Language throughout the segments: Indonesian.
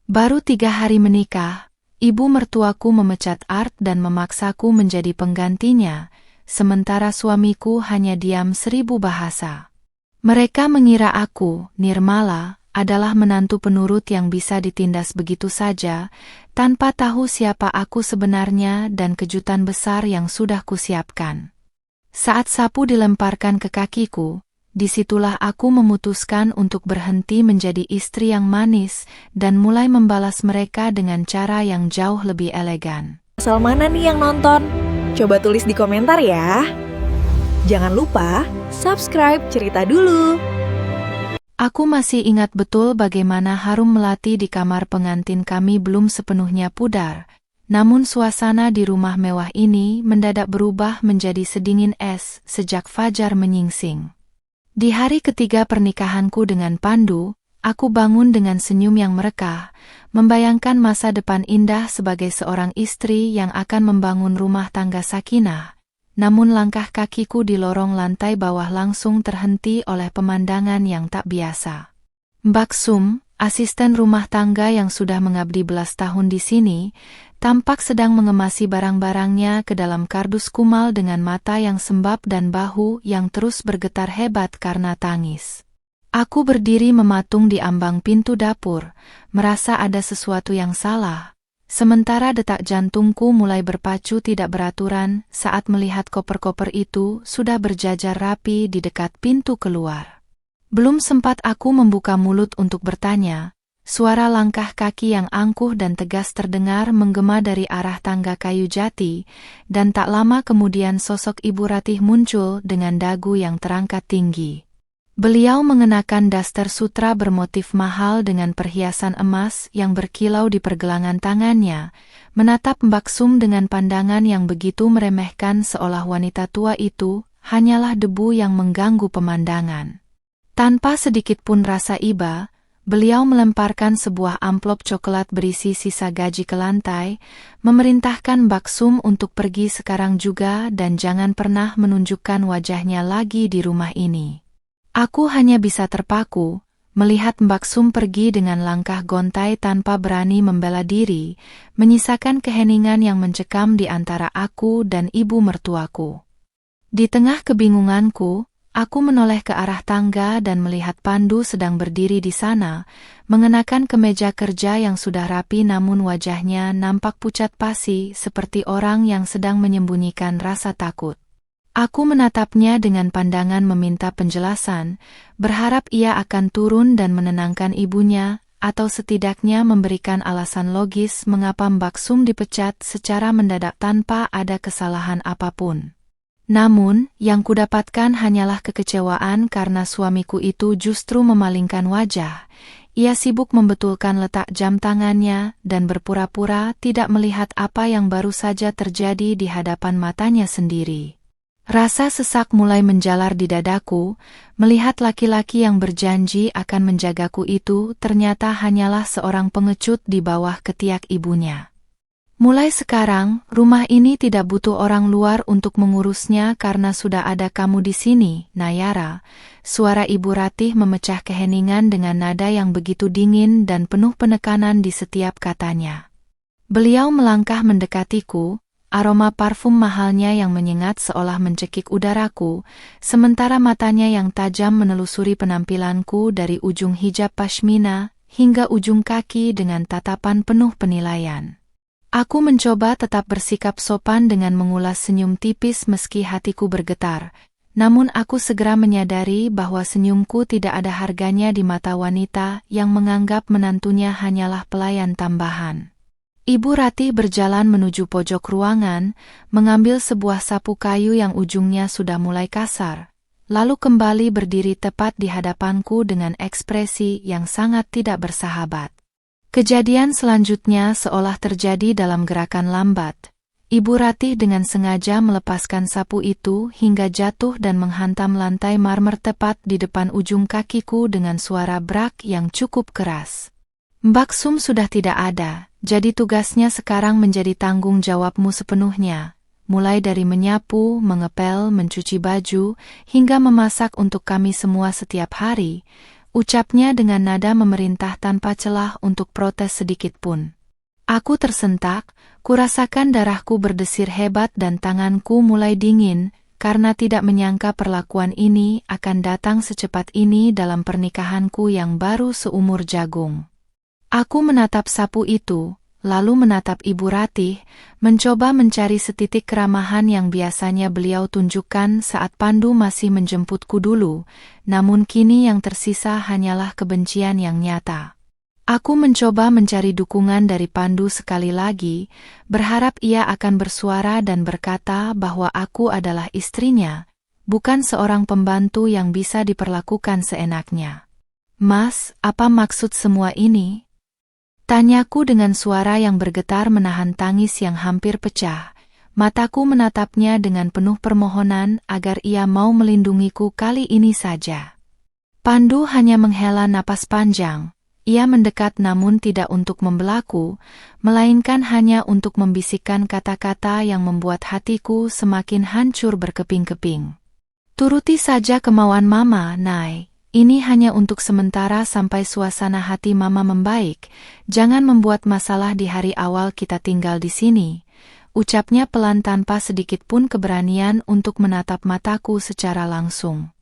Baru 3 hari menikah, ibu mertuaku memecat Art dan memaksaku menjadi penggantinya, sementara suamiku hanya diam 1000 bahasa. Mereka mengira aku, Nirmala, adalah menantu penurut yang bisa ditindas begitu saja, tanpa tahu siapa aku sebenarnya dan kejutan besar yang sudah kusiapkan. Saat sapu dilemparkan ke kakiku, disitulah aku memutuskan untuk berhenti menjadi istri yang manis dan mulai membalas mereka dengan cara yang jauh lebih elegan. Asal mana nih yang nonton? Coba tulis di komentar ya. Jangan lupa subscribe Cerita Dulu. Aku masih ingat betul bagaimana harum melati di kamar pengantin kami belum sepenuhnya pudar, namun suasana di rumah mewah ini mendadak berubah menjadi sedingin es sejak fajar menyingsing. Di hari ketiga pernikahanku dengan Pandu, aku bangun dengan senyum yang merekah, membayangkan masa depan indah sebagai seorang istri yang akan membangun rumah tangga sakinah. Namun langkah kakiku di lorong lantai bawah langsung terhenti oleh pemandangan yang tak biasa. Mbak Sum, asisten rumah tangga yang sudah mengabdi belas tahun di sini, tampak sedang mengemasi barang-barangnya ke dalam kardus kumal dengan mata yang sembab dan bahu yang terus bergetar hebat karena tangis. Aku berdiri mematung di ambang pintu dapur, merasa ada sesuatu yang salah. Sementara detak jantungku mulai berpacu tidak beraturan saat melihat koper-koper itu sudah berjajar rapi di dekat pintu keluar. Belum sempat aku membuka mulut untuk bertanya, suara langkah kaki yang angkuh dan tegas terdengar menggema dari arah tangga kayu jati, dan tak lama kemudian sosok Ibu Ratih muncul dengan dagu yang terangkat tinggi. Beliau mengenakan daster sutra bermotif mahal dengan perhiasan emas yang berkilau di pergelangan tangannya, menatap Mbak Sum dengan pandangan yang begitu meremehkan seolah wanita tua itu hanyalah debu yang mengganggu pemandangan. Tanpa sedikit pun rasa iba, beliau melemparkan sebuah amplop coklat berisi sisa gaji ke lantai, memerintahkan Mbak Sum untuk pergi sekarang juga dan jangan pernah menunjukkan wajahnya lagi di rumah ini. Aku hanya bisa terpaku, melihat Mbak Sum pergi dengan langkah gontai tanpa berani membela diri, menyisakan keheningan yang mencekam di antara aku dan ibu mertuaku. Di tengah kebingunganku, aku menoleh ke arah tangga dan melihat Pandu sedang berdiri di sana, mengenakan kemeja kerja yang sudah rapi namun wajahnya nampak pucat pasi seperti orang yang sedang menyembunyikan rasa takut. Aku menatapnya dengan pandangan meminta penjelasan, berharap ia akan turun dan menenangkan ibunya, atau setidaknya memberikan alasan logis mengapa Mbak Sum dipecat secara mendadak tanpa ada kesalahan apapun. Namun, yang kudapatkan hanyalah kekecewaan karena suamiku itu justru memalingkan wajah. Ia sibuk membetulkan letak jam tangannya dan berpura-pura tidak melihat apa yang baru saja terjadi di hadapan matanya sendiri. Rasa sesak mulai menjalar di dadaku, melihat laki-laki yang berjanji akan menjagaku itu ternyata hanyalah seorang pengecut di bawah ketiak ibunya. Mulai sekarang, rumah ini tidak butuh orang luar untuk mengurusnya karena sudah ada kamu di sini, Nayara. Suara Ibu Ratih memecah keheningan dengan nada yang begitu dingin dan penuh penekanan di setiap katanya. Beliau melangkah mendekatiku, aroma parfum mahalnya yang menyengat seolah mencekik udaraku, sementara matanya yang tajam menelusuri penampilanku dari ujung hijab pashmina hingga ujung kaki dengan tatapan penuh penilaian. Aku mencoba tetap bersikap sopan dengan mengulas senyum tipis meski hatiku bergetar, namun aku segera menyadari bahwa senyumku tidak ada harganya di mata wanita yang menganggap menantunya hanyalah pelayan tambahan. Ibu Ratih berjalan menuju pojok ruangan, mengambil sebuah sapu kayu yang ujungnya sudah mulai kasar, lalu kembali berdiri tepat di hadapanku dengan ekspresi yang sangat tidak bersahabat. Kejadian selanjutnya seolah terjadi dalam gerakan lambat. Ibu Ratih dengan sengaja melepaskan sapu itu hingga jatuh dan menghantam lantai marmer tepat di depan ujung kakiku dengan suara brak yang cukup keras. Mbak Sum sudah tidak ada, jadi tugasnya sekarang menjadi tanggung jawabmu sepenuhnya, mulai dari menyapu, mengepel, mencuci baju, hingga memasak untuk kami semua setiap hari. ucapnya dengan nada memerintah tanpa celah untuk protes sedikit pun. Aku tersentak, kurasakan darahku berdesir hebat dan tanganku mulai dingin, karena tidak menyangka perlakuan ini akan datang secepat ini dalam pernikahanku yang baru seumur jagung. Aku menatap sapu itu, lalu menatap Ibu Ratih, mencoba mencari setitik keramahan yang biasanya beliau tunjukkan saat Pandu masih menjemputku dulu, namun kini yang tersisa hanyalah kebencian yang nyata. Aku mencoba mencari dukungan dari Pandu sekali lagi, berharap ia akan bersuara dan berkata bahwa aku adalah istrinya, bukan seorang pembantu yang bisa diperlakukan seenaknya. "Mas, apa maksud semua ini?" Tanyaku dengan suara yang bergetar menahan tangis yang hampir pecah. Mataku menatapnya dengan penuh permohonan agar ia mau melindungiku kali ini saja. Pandu hanya menghela napas panjang. Ia mendekat namun tidak untuk membelaku, melainkan hanya untuk membisikkan kata-kata yang membuat hatiku semakin hancur berkeping-keping. "Turuti saja kemauan Mama, Nay. Ini hanya untuk sementara sampai suasana hati Mama membaik. Jangan membuat masalah di hari awal kita tinggal di sini," ucapnya pelan tanpa sedikit pun keberanian untuk menatap mataku secara langsung.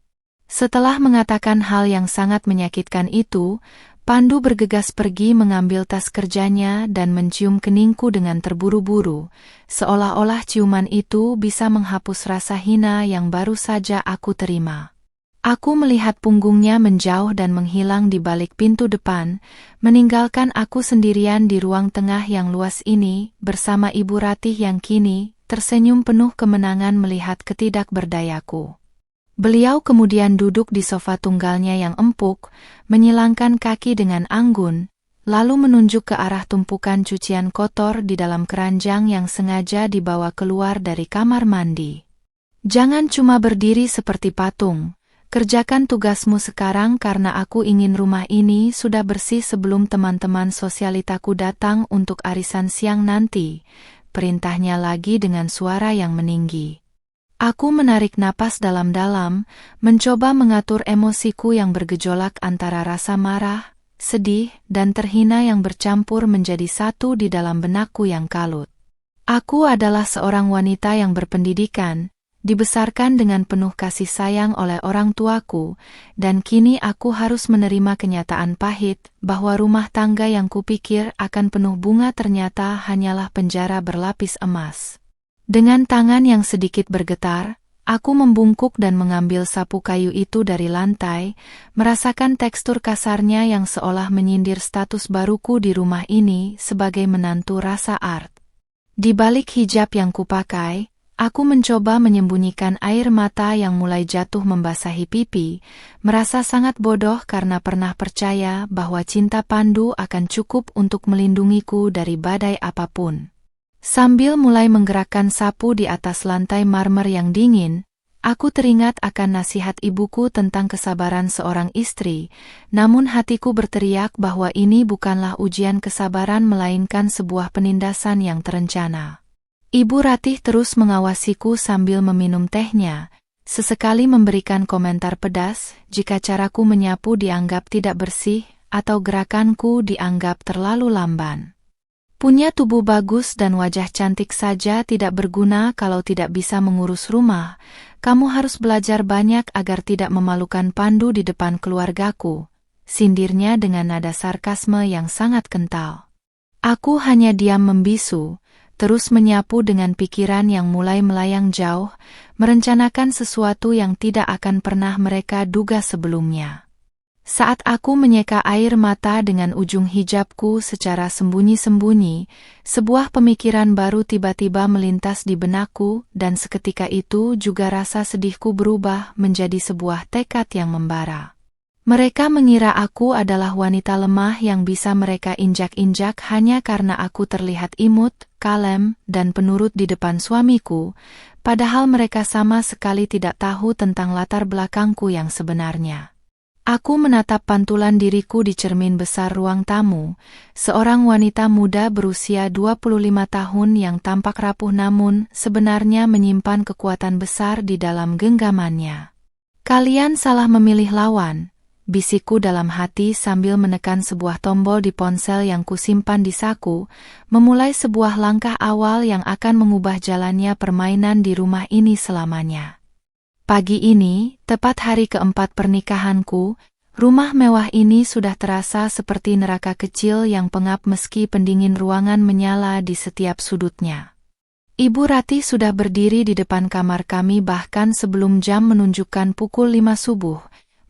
Setelah mengatakan hal yang sangat menyakitkan itu, Pandu bergegas pergi mengambil tas kerjanya dan mencium keningku dengan terburu-buru, seolah-olah ciuman itu bisa menghapus rasa hina yang baru saja aku terima. Aku melihat punggungnya menjauh dan menghilang di balik pintu depan, meninggalkan aku sendirian di ruang tengah yang luas ini, bersama Ibu Ratih yang kini tersenyum penuh kemenangan melihat ketidakberdayaku. Beliau kemudian duduk di sofa tunggalnya yang empuk, menyilangkan kaki dengan anggun, lalu menunjuk ke arah tumpukan cucian kotor di dalam keranjang yang sengaja dibawa keluar dari kamar mandi. "Jangan cuma berdiri seperti patung. Kerjakan tugasmu sekarang karena aku ingin rumah ini sudah bersih sebelum teman-teman sosialitaku datang untuk arisan siang nanti," perintahnya lagi dengan suara yang meninggi. Aku menarik napas dalam-dalam, mencoba mengatur emosiku yang bergejolak antara rasa marah, sedih, dan terhina yang bercampur menjadi satu di dalam benakku yang kalut. Aku adalah seorang wanita yang berpendidikan, dibesarkan dengan penuh kasih sayang oleh orang tuaku, dan kini aku harus menerima kenyataan pahit bahwa rumah tangga yang kupikir akan penuh bunga ternyata hanyalah penjara berlapis emas. Dengan tangan yang sedikit bergetar, aku membungkuk dan mengambil sapu kayu itu dari lantai, merasakan tekstur kasarnya yang seolah menyindir status baruku di rumah ini sebagai menantu rasa art. Di balik hijab yang kupakai, aku mencoba menyembunyikan air mata yang mulai jatuh membasahi pipi, merasa sangat bodoh karena pernah percaya bahwa cinta Pandu akan cukup untuk melindungiku dari badai apapun. Sambil mulai menggerakkan sapu di atas lantai marmer yang dingin, aku teringat akan nasihat ibuku tentang kesabaran seorang istri, namun hatiku berteriak bahwa ini bukanlah ujian kesabaran melainkan sebuah penindasan yang terencana. Ibu Ratih terus mengawasiku sambil meminum tehnya, sesekali memberikan komentar pedas jika caraku menyapu dianggap tidak bersih atau gerakanku dianggap terlalu lamban. Punya tubuh bagus dan wajah cantik saja tidak berguna kalau tidak bisa mengurus rumah. Kamu harus belajar banyak agar tidak memalukan Pandu di depan keluargaku, sindirnya dengan nada sarkasme yang sangat kental. Aku hanya diam membisu, terus menyapu dengan pikiran yang mulai melayang jauh, merencanakan sesuatu yang tidak akan pernah mereka duga sebelumnya. Saat aku menyeka air mata dengan ujung hijabku secara sembunyi-sembunyi, sebuah pemikiran baru tiba-tiba melintas di benakku dan seketika itu juga rasa sedihku berubah menjadi sebuah tekad yang membara. Mereka mengira aku adalah wanita lemah yang bisa mereka injak-injak hanya karena aku terlihat imut, kalem, dan penurut di depan suamiku, padahal mereka sama sekali tidak tahu tentang latar belakangku yang sebenarnya. Aku menatap pantulan diriku di cermin besar ruang tamu, seorang wanita muda berusia 25 tahun yang tampak rapuh namun sebenarnya menyimpan kekuatan besar di dalam genggamannya. Kalian salah memilih lawan. bisikku dalam hati sambil menekan sebuah tombol di ponsel yang kusimpan di saku, memulai sebuah langkah awal yang akan mengubah jalannya permainan di rumah ini selamanya. Pagi ini, tepat hari keempat pernikahanku, rumah mewah ini sudah terasa seperti neraka kecil yang pengap meski pendingin ruangan menyala di setiap sudutnya. Ibu Ratih sudah berdiri di depan kamar kami bahkan sebelum jam menunjukkan pukul 5 subuh,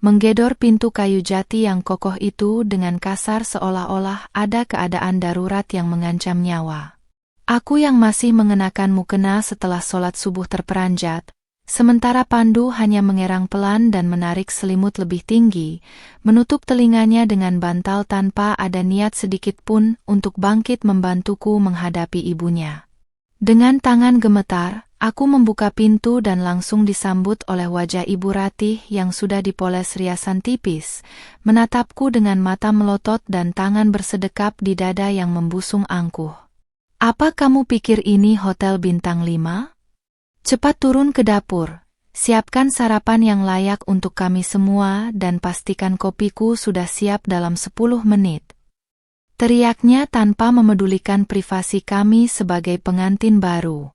menggedor pintu kayu jati yang kokoh itu dengan kasar seolah-olah ada keadaan darurat yang mengancam nyawa. Aku yang masih mengenakan mukena setelah sholat subuh terperanjat, sementara Pandu hanya mengerang pelan dan menarik selimut lebih tinggi, menutup telinganya dengan bantal tanpa ada niat sedikit pun untuk bangkit membantuku menghadapi ibunya. Dengan tangan gemetar, aku membuka pintu dan langsung disambut oleh wajah Ibu Ratih yang sudah dipoles riasan tipis, menatapku dengan mata melotot dan tangan bersedekap di dada yang membusung angkuh. "Apa kamu pikir ini hotel bintang 5? Cepat turun ke dapur, siapkan sarapan yang layak untuk kami semua dan pastikan kopiku sudah siap dalam 10 menit. Teriaknya tanpa memedulikan privasi kami sebagai pengantin baru.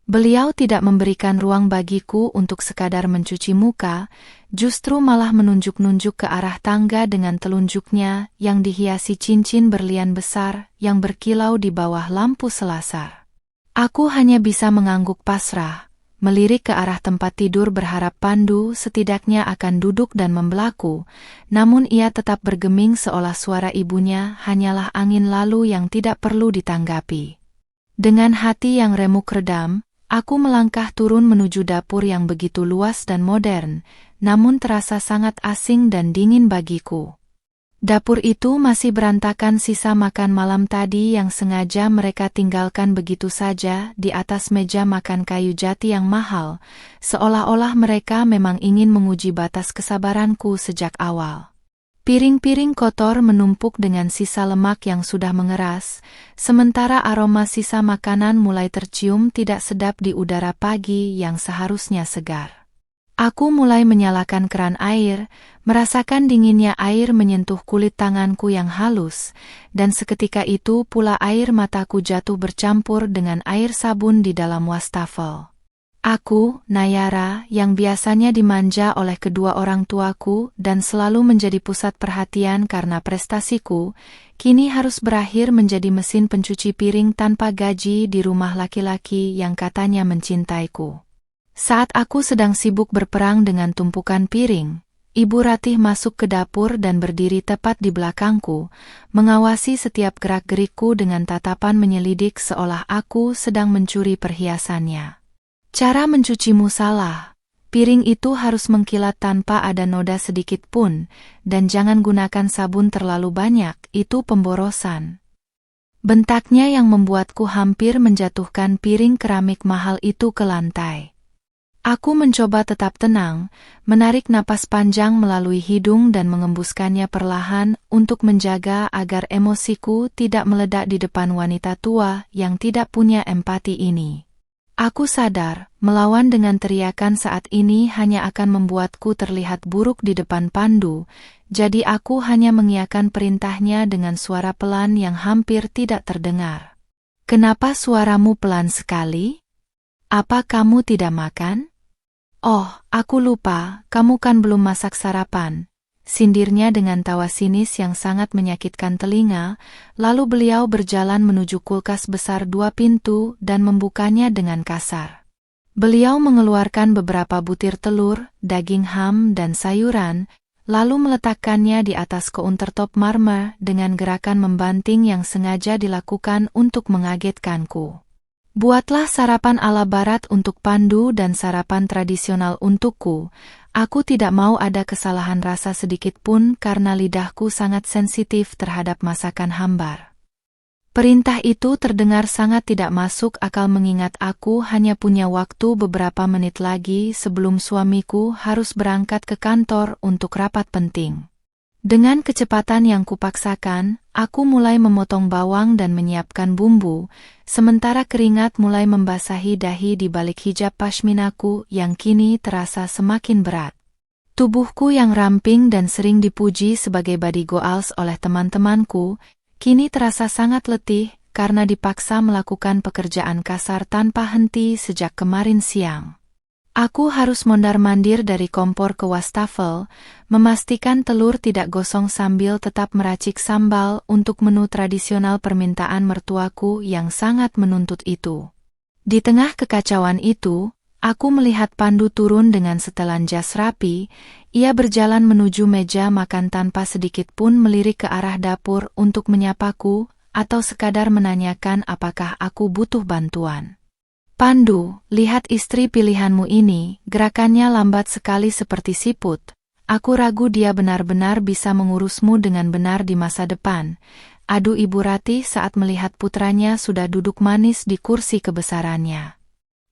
Beliau tidak memberikan ruang bagiku untuk sekadar mencuci muka, justru malah menunjuk-nunjuk ke arah tangga dengan telunjuknya yang dihiasi cincin berlian besar yang berkilau di bawah lampu selasar. Aku hanya bisa mengangguk pasrah, melirik ke arah tempat tidur berharap Pandu setidaknya akan duduk dan membelaku, namun ia tetap bergeming seolah suara ibunya hanyalah angin lalu yang tidak perlu ditanggapi. Dengan hati yang remuk redam, aku melangkah turun menuju dapur yang begitu luas dan modern, namun terasa sangat asing dan dingin bagiku. Dapur itu masih berantakan sisa makan malam tadi yang sengaja mereka tinggalkan begitu saja di atas meja makan kayu jati yang mahal, seolah-olah mereka memang ingin menguji batas kesabaranku sejak awal. Piring-piring kotor menumpuk dengan sisa lemak yang sudah mengeras, sementara aroma sisa makanan mulai tercium tidak sedap di udara pagi yang seharusnya segar. Aku mulai menyalakan keran air, merasakan dinginnya air menyentuh kulit tanganku yang halus, dan seketika itu pula air mataku jatuh bercampur dengan air sabun di dalam wastafel. Aku, Nayara, yang biasanya dimanja oleh kedua orang tuaku dan selalu menjadi pusat perhatian karena prestasiku, kini harus berakhir menjadi mesin pencuci piring tanpa gaji di rumah laki-laki yang katanya mencintaiku. Saat aku sedang sibuk berperang dengan tumpukan piring, Ibu Ratih masuk ke dapur dan berdiri tepat di belakangku, mengawasi setiap gerak-gerikku dengan tatapan menyelidik seolah aku sedang mencuri perhiasannya. "Cara mencucimu salah. Piring itu harus mengkilat tanpa ada noda sedikit pun, dan jangan gunakan sabun terlalu banyak, itu pemborosan." Bentaknya yang membuatku hampir menjatuhkan piring keramik mahal itu ke lantai. Aku mencoba tetap tenang, menarik napas panjang melalui hidung dan mengembuskannya perlahan untuk menjaga agar emosiku tidak meledak di depan wanita tua yang tidak punya empati ini. Aku sadar, melawan dengan teriakan saat ini hanya akan membuatku terlihat buruk di depan Pandu, jadi aku hanya mengiyakan perintahnya dengan suara pelan yang hampir tidak terdengar. "Kenapa suaramu pelan sekali? Apa kamu tidak makan?" "Oh, aku lupa, kamu kan belum masak sarapan," sindirnya dengan tawa sinis yang sangat menyakitkan telinga, lalu beliau berjalan menuju kulkas besar 2 pintu dan membukanya dengan kasar. Beliau mengeluarkan beberapa butir telur, daging ham dan sayuran, lalu meletakkannya di atas countertop marmer dengan gerakan membanting yang sengaja dilakukan untuk mengagetkanku. "Buatlah sarapan ala barat untuk Pandu dan sarapan tradisional untukku. Aku tidak mau ada kesalahan rasa sedikit pun karena lidahku sangat sensitif terhadap masakan hambar." Perintah itu terdengar sangat tidak masuk akal mengingat aku hanya punya waktu beberapa menit lagi sebelum suamiku harus berangkat ke kantor untuk rapat penting. Dengan kecepatan yang kupaksakan, aku mulai memotong bawang dan menyiapkan bumbu, sementara keringat mulai membasahi dahi di balik hijab pashminaku yang kini terasa semakin berat. Tubuhku yang ramping dan sering dipuji sebagai body goals oleh teman-temanku, kini terasa sangat letih karena dipaksa melakukan pekerjaan kasar tanpa henti sejak kemarin siang. Aku harus mondar-mandir dari kompor ke wastafel, memastikan telur tidak gosong sambil tetap meracik sambal untuk menu tradisional permintaan mertuaku yang sangat menuntut itu. Di tengah kekacauan itu, aku melihat Pandu turun dengan setelan jas rapi. Ia berjalan menuju meja makan tanpa sedikit pun melirik ke arah dapur untuk menyapaku atau sekadar menanyakan apakah aku butuh bantuan. Pandu, lihat istri pilihanmu ini, gerakannya lambat sekali seperti siput. Aku ragu dia benar-benar bisa mengurusmu dengan benar di masa depan. Adu Ibu Ratih saat melihat putranya sudah duduk manis di kursi kebesarannya.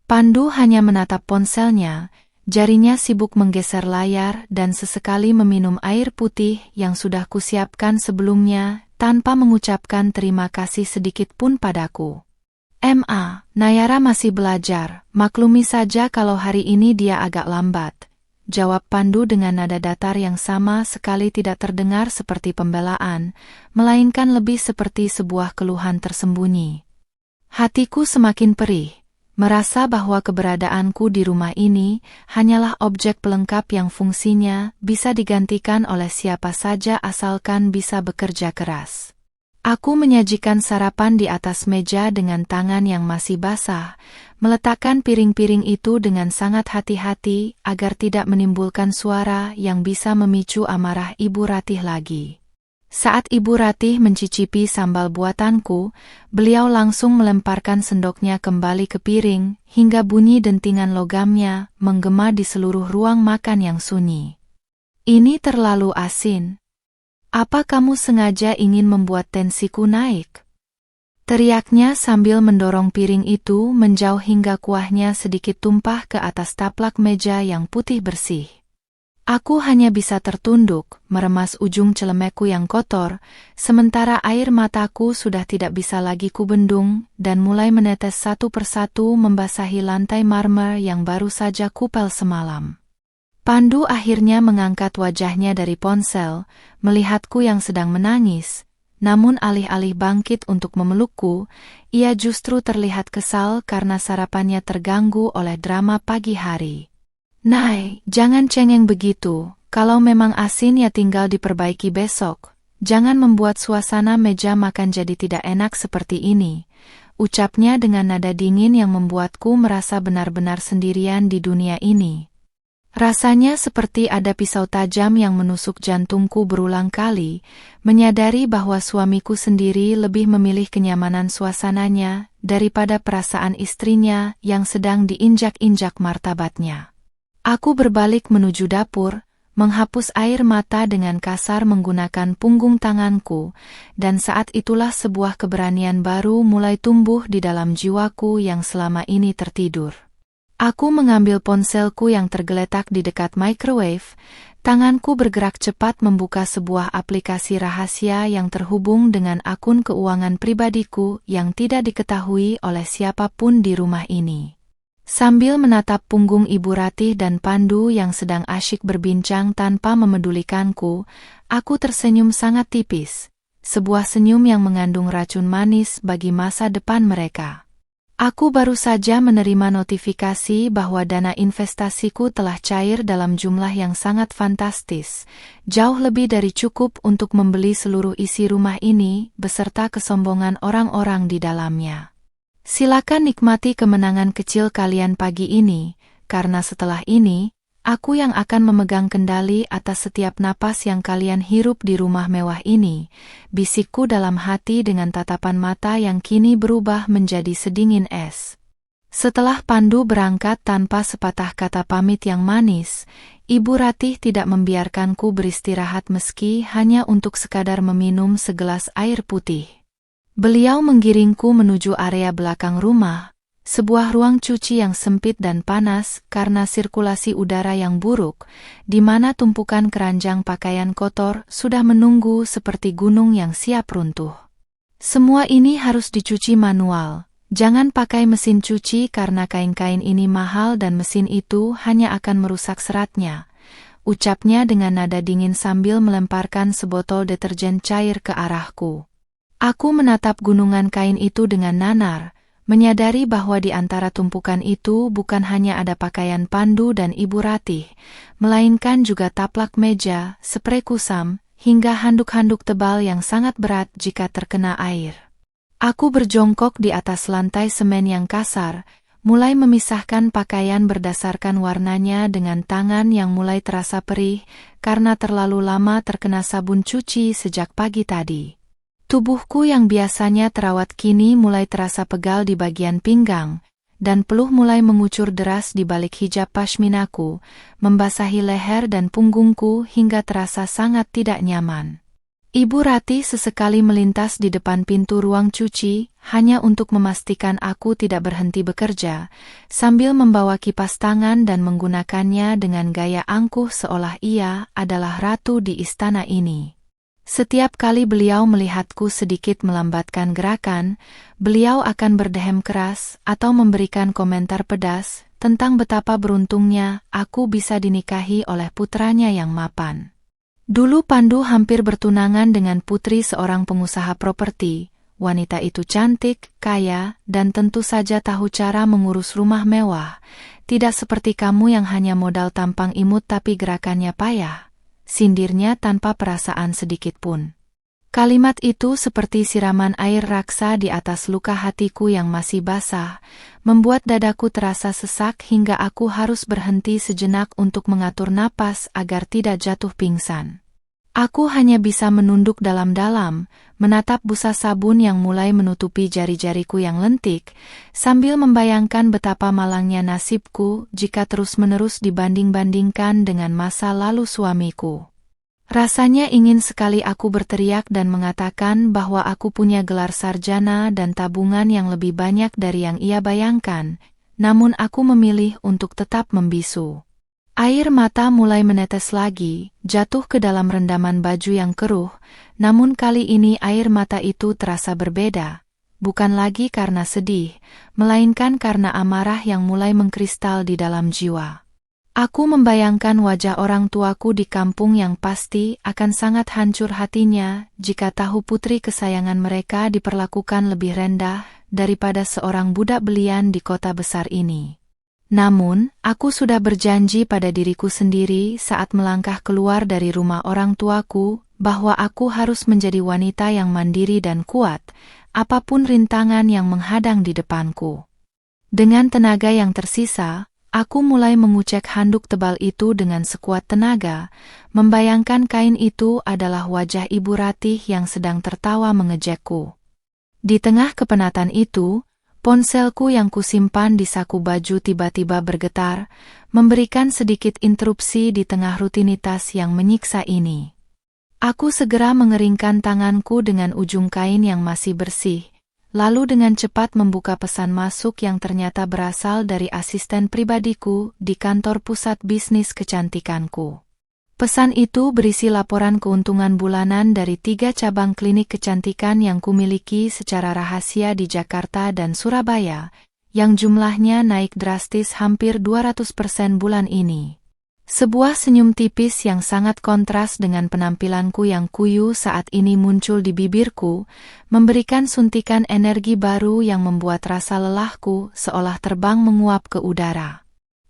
Pandu hanya menatap ponselnya, jarinya sibuk menggeser layar dan sesekali meminum air putih yang sudah kusiapkan sebelumnya tanpa mengucapkan terima kasih sedikit pun padaku. Nayara masih belajar, maklumi saja kalau hari ini dia agak lambat, jawab Pandu dengan nada datar yang sama sekali tidak terdengar seperti pembelaan, melainkan lebih seperti sebuah keluhan tersembunyi. Hatiku semakin perih, merasa bahwa keberadaanku di rumah ini hanyalah objek pelengkap yang fungsinya bisa digantikan oleh siapa saja asalkan bisa bekerja keras. Aku menyajikan sarapan di atas meja dengan tangan yang masih basah, meletakkan piring-piring itu dengan sangat hati-hati agar tidak menimbulkan suara yang bisa memicu amarah Ibu Ratih lagi. Saat Ibu Ratih mencicipi sambal buatanku, beliau langsung melemparkan sendoknya kembali ke piring hingga bunyi dentingan logamnya menggema di seluruh ruang makan yang sunyi. Ini terlalu asin. Apa kamu sengaja ingin membuat tensiku naik? Teriaknya sambil mendorong piring itu menjauh hingga kuahnya sedikit tumpah ke atas taplak meja yang putih bersih. Aku hanya bisa tertunduk, meremas ujung celemekku yang kotor, sementara air mataku sudah tidak bisa lagi kubendung dan mulai menetes satu persatu membasahi lantai marmer yang baru saja kupel semalam. Pandu akhirnya mengangkat wajahnya dari ponsel, melihatku yang sedang menangis, namun alih-alih bangkit untuk memelukku, ia justru terlihat kesal karena sarapannya terganggu oleh drama pagi hari. Nay, jangan cengeng begitu, kalau memang asin ya tinggal diperbaiki besok, jangan membuat suasana meja makan jadi tidak enak seperti ini, ucapnya dengan nada dingin yang membuatku merasa benar-benar sendirian di dunia ini. Rasanya seperti ada pisau tajam yang menusuk jantungku berulang kali, menyadari bahwa suamiku sendiri lebih memilih kenyamanan suasananya daripada perasaan istrinya yang sedang diinjak-injak martabatnya. Aku berbalik menuju dapur, menghapus air mata dengan kasar menggunakan punggung tanganku, dan saat itulah sebuah keberanian baru mulai tumbuh di dalam jiwaku yang selama ini tertidur. Aku mengambil ponselku yang tergeletak di dekat microwave, tanganku bergerak cepat membuka sebuah aplikasi rahasia yang terhubung dengan akun keuangan pribadiku yang tidak diketahui oleh siapapun di rumah ini. Sambil menatap punggung Ibu Ratih dan Pandu yang sedang asyik berbincang tanpa memedulikanku, aku tersenyum sangat tipis, sebuah senyum yang mengandung racun manis bagi masa depan mereka. Aku baru saja menerima notifikasi bahwa dana investasiku telah cair dalam jumlah yang sangat fantastis, jauh lebih dari cukup untuk membeli seluruh isi rumah ini beserta kesombongan orang-orang di dalamnya. Silakan nikmati kemenangan kecil kalian pagi ini, karena setelah ini, aku yang akan memegang kendali atas setiap napas yang kalian hirup di rumah mewah ini, bisikku dalam hati dengan tatapan mata yang kini berubah menjadi sedingin es. Setelah Pandu berangkat tanpa sepatah kata pamit yang manis, Ibu Ratih tidak membiarkanku beristirahat meski hanya untuk sekadar meminum segelas air putih. Beliau menggiringku menuju area belakang rumah, sebuah ruang cuci yang sempit dan panas karena sirkulasi udara yang buruk, di mana tumpukan keranjang pakaian kotor sudah menunggu seperti gunung yang siap runtuh. Semua ini harus dicuci manual, jangan pakai mesin cuci karena kain-kain ini mahal dan mesin itu hanya akan merusak seratnya, ucapnya dengan nada dingin sambil melemparkan sebotol deterjen cair ke arahku. Aku menatap gunungan kain itu dengan nanar, menyadari bahwa di antara tumpukan itu bukan hanya ada pakaian Pandu dan Ibu Ratih, melainkan juga taplak meja, sprei kusam, hingga handuk-handuk tebal yang sangat berat jika terkena air. Aku berjongkok di atas lantai semen yang kasar, mulai memisahkan pakaian berdasarkan warnanya dengan tangan yang mulai terasa perih karena terlalu lama terkena sabun cuci sejak pagi tadi. Tubuhku yang biasanya terawat kini mulai terasa pegal di bagian pinggang, dan peluh mulai mengucur deras di balik hijab pashminaku, membasahi leher dan punggungku hingga terasa sangat tidak nyaman. Ibu Ratih sesekali melintas di depan pintu ruang cuci, hanya untuk memastikan aku tidak berhenti bekerja, sambil membawa kipas tangan dan menggunakannya dengan gaya angkuh seolah ia adalah ratu di istana ini. Setiap kali beliau melihatku sedikit melambatkan gerakan, beliau akan berdehem keras atau memberikan komentar pedas tentang betapa beruntungnya aku bisa dinikahi oleh putranya yang mapan. Dulu Pandu hampir bertunangan dengan putri seorang pengusaha properti. Wanita itu cantik, kaya, dan tentu saja tahu cara mengurus rumah mewah. Tidak seperti kamu yang hanya modal tampang imut tapi gerakannya payah. Sindirnya tanpa perasaan sedikit pun. Kalimat itu seperti siraman air raksa di atas luka hatiku yang masih basah, membuat dadaku terasa sesak hingga aku harus berhenti sejenak untuk mengatur napas agar tidak jatuh pingsan. Aku hanya bisa menunduk dalam-dalam, menatap busa sabun yang mulai menutupi jari-jariku yang lentik, sambil membayangkan betapa malangnya nasibku jika terus-menerus dibanding-bandingkan dengan masa lalu suamiku. Rasanya ingin sekali aku berteriak dan mengatakan bahwa aku punya gelar sarjana dan tabungan yang lebih banyak dari yang ia bayangkan, namun aku memilih untuk tetap membisu. Air mata mulai menetes lagi, jatuh ke dalam rendaman baju yang keruh, namun kali ini air mata itu terasa berbeda, bukan lagi karena sedih, melainkan karena amarah yang mulai mengkristal di dalam jiwa. Aku membayangkan wajah orang tuaku di kampung yang pasti akan sangat hancur hatinya jika tahu putri kesayangan mereka diperlakukan lebih rendah daripada seorang budak belian di kota besar ini. Namun, aku sudah berjanji pada diriku sendiri saat melangkah keluar dari rumah orang tuaku bahwa aku harus menjadi wanita yang mandiri dan kuat, apapun rintangan yang menghadang di depanku. Dengan tenaga yang tersisa, aku mulai mengucek handuk tebal itu dengan sekuat tenaga, membayangkan kain itu adalah wajah Ibu Ratih yang sedang tertawa mengejekku. Di tengah kepenatan itu, ponselku yang kusimpan di saku baju tiba-tiba bergetar, memberikan sedikit interupsi di tengah rutinitas yang menyiksa ini. Aku segera mengeringkan tanganku dengan ujung kain yang masih bersih, lalu dengan cepat membuka pesan masuk yang ternyata berasal dari asisten pribadiku di kantor pusat bisnis kecantikanku. Pesan itu berisi laporan keuntungan bulanan dari 3 cabang klinik kecantikan yang kumiliki secara rahasia di Jakarta dan Surabaya, yang jumlahnya naik drastis hampir 200% bulan ini. Sebuah senyum tipis yang sangat kontras dengan penampilanku yang kuyu saat ini muncul di bibirku, memberikan suntikan energi baru yang membuat rasa lelahku seolah terbang menguap ke udara.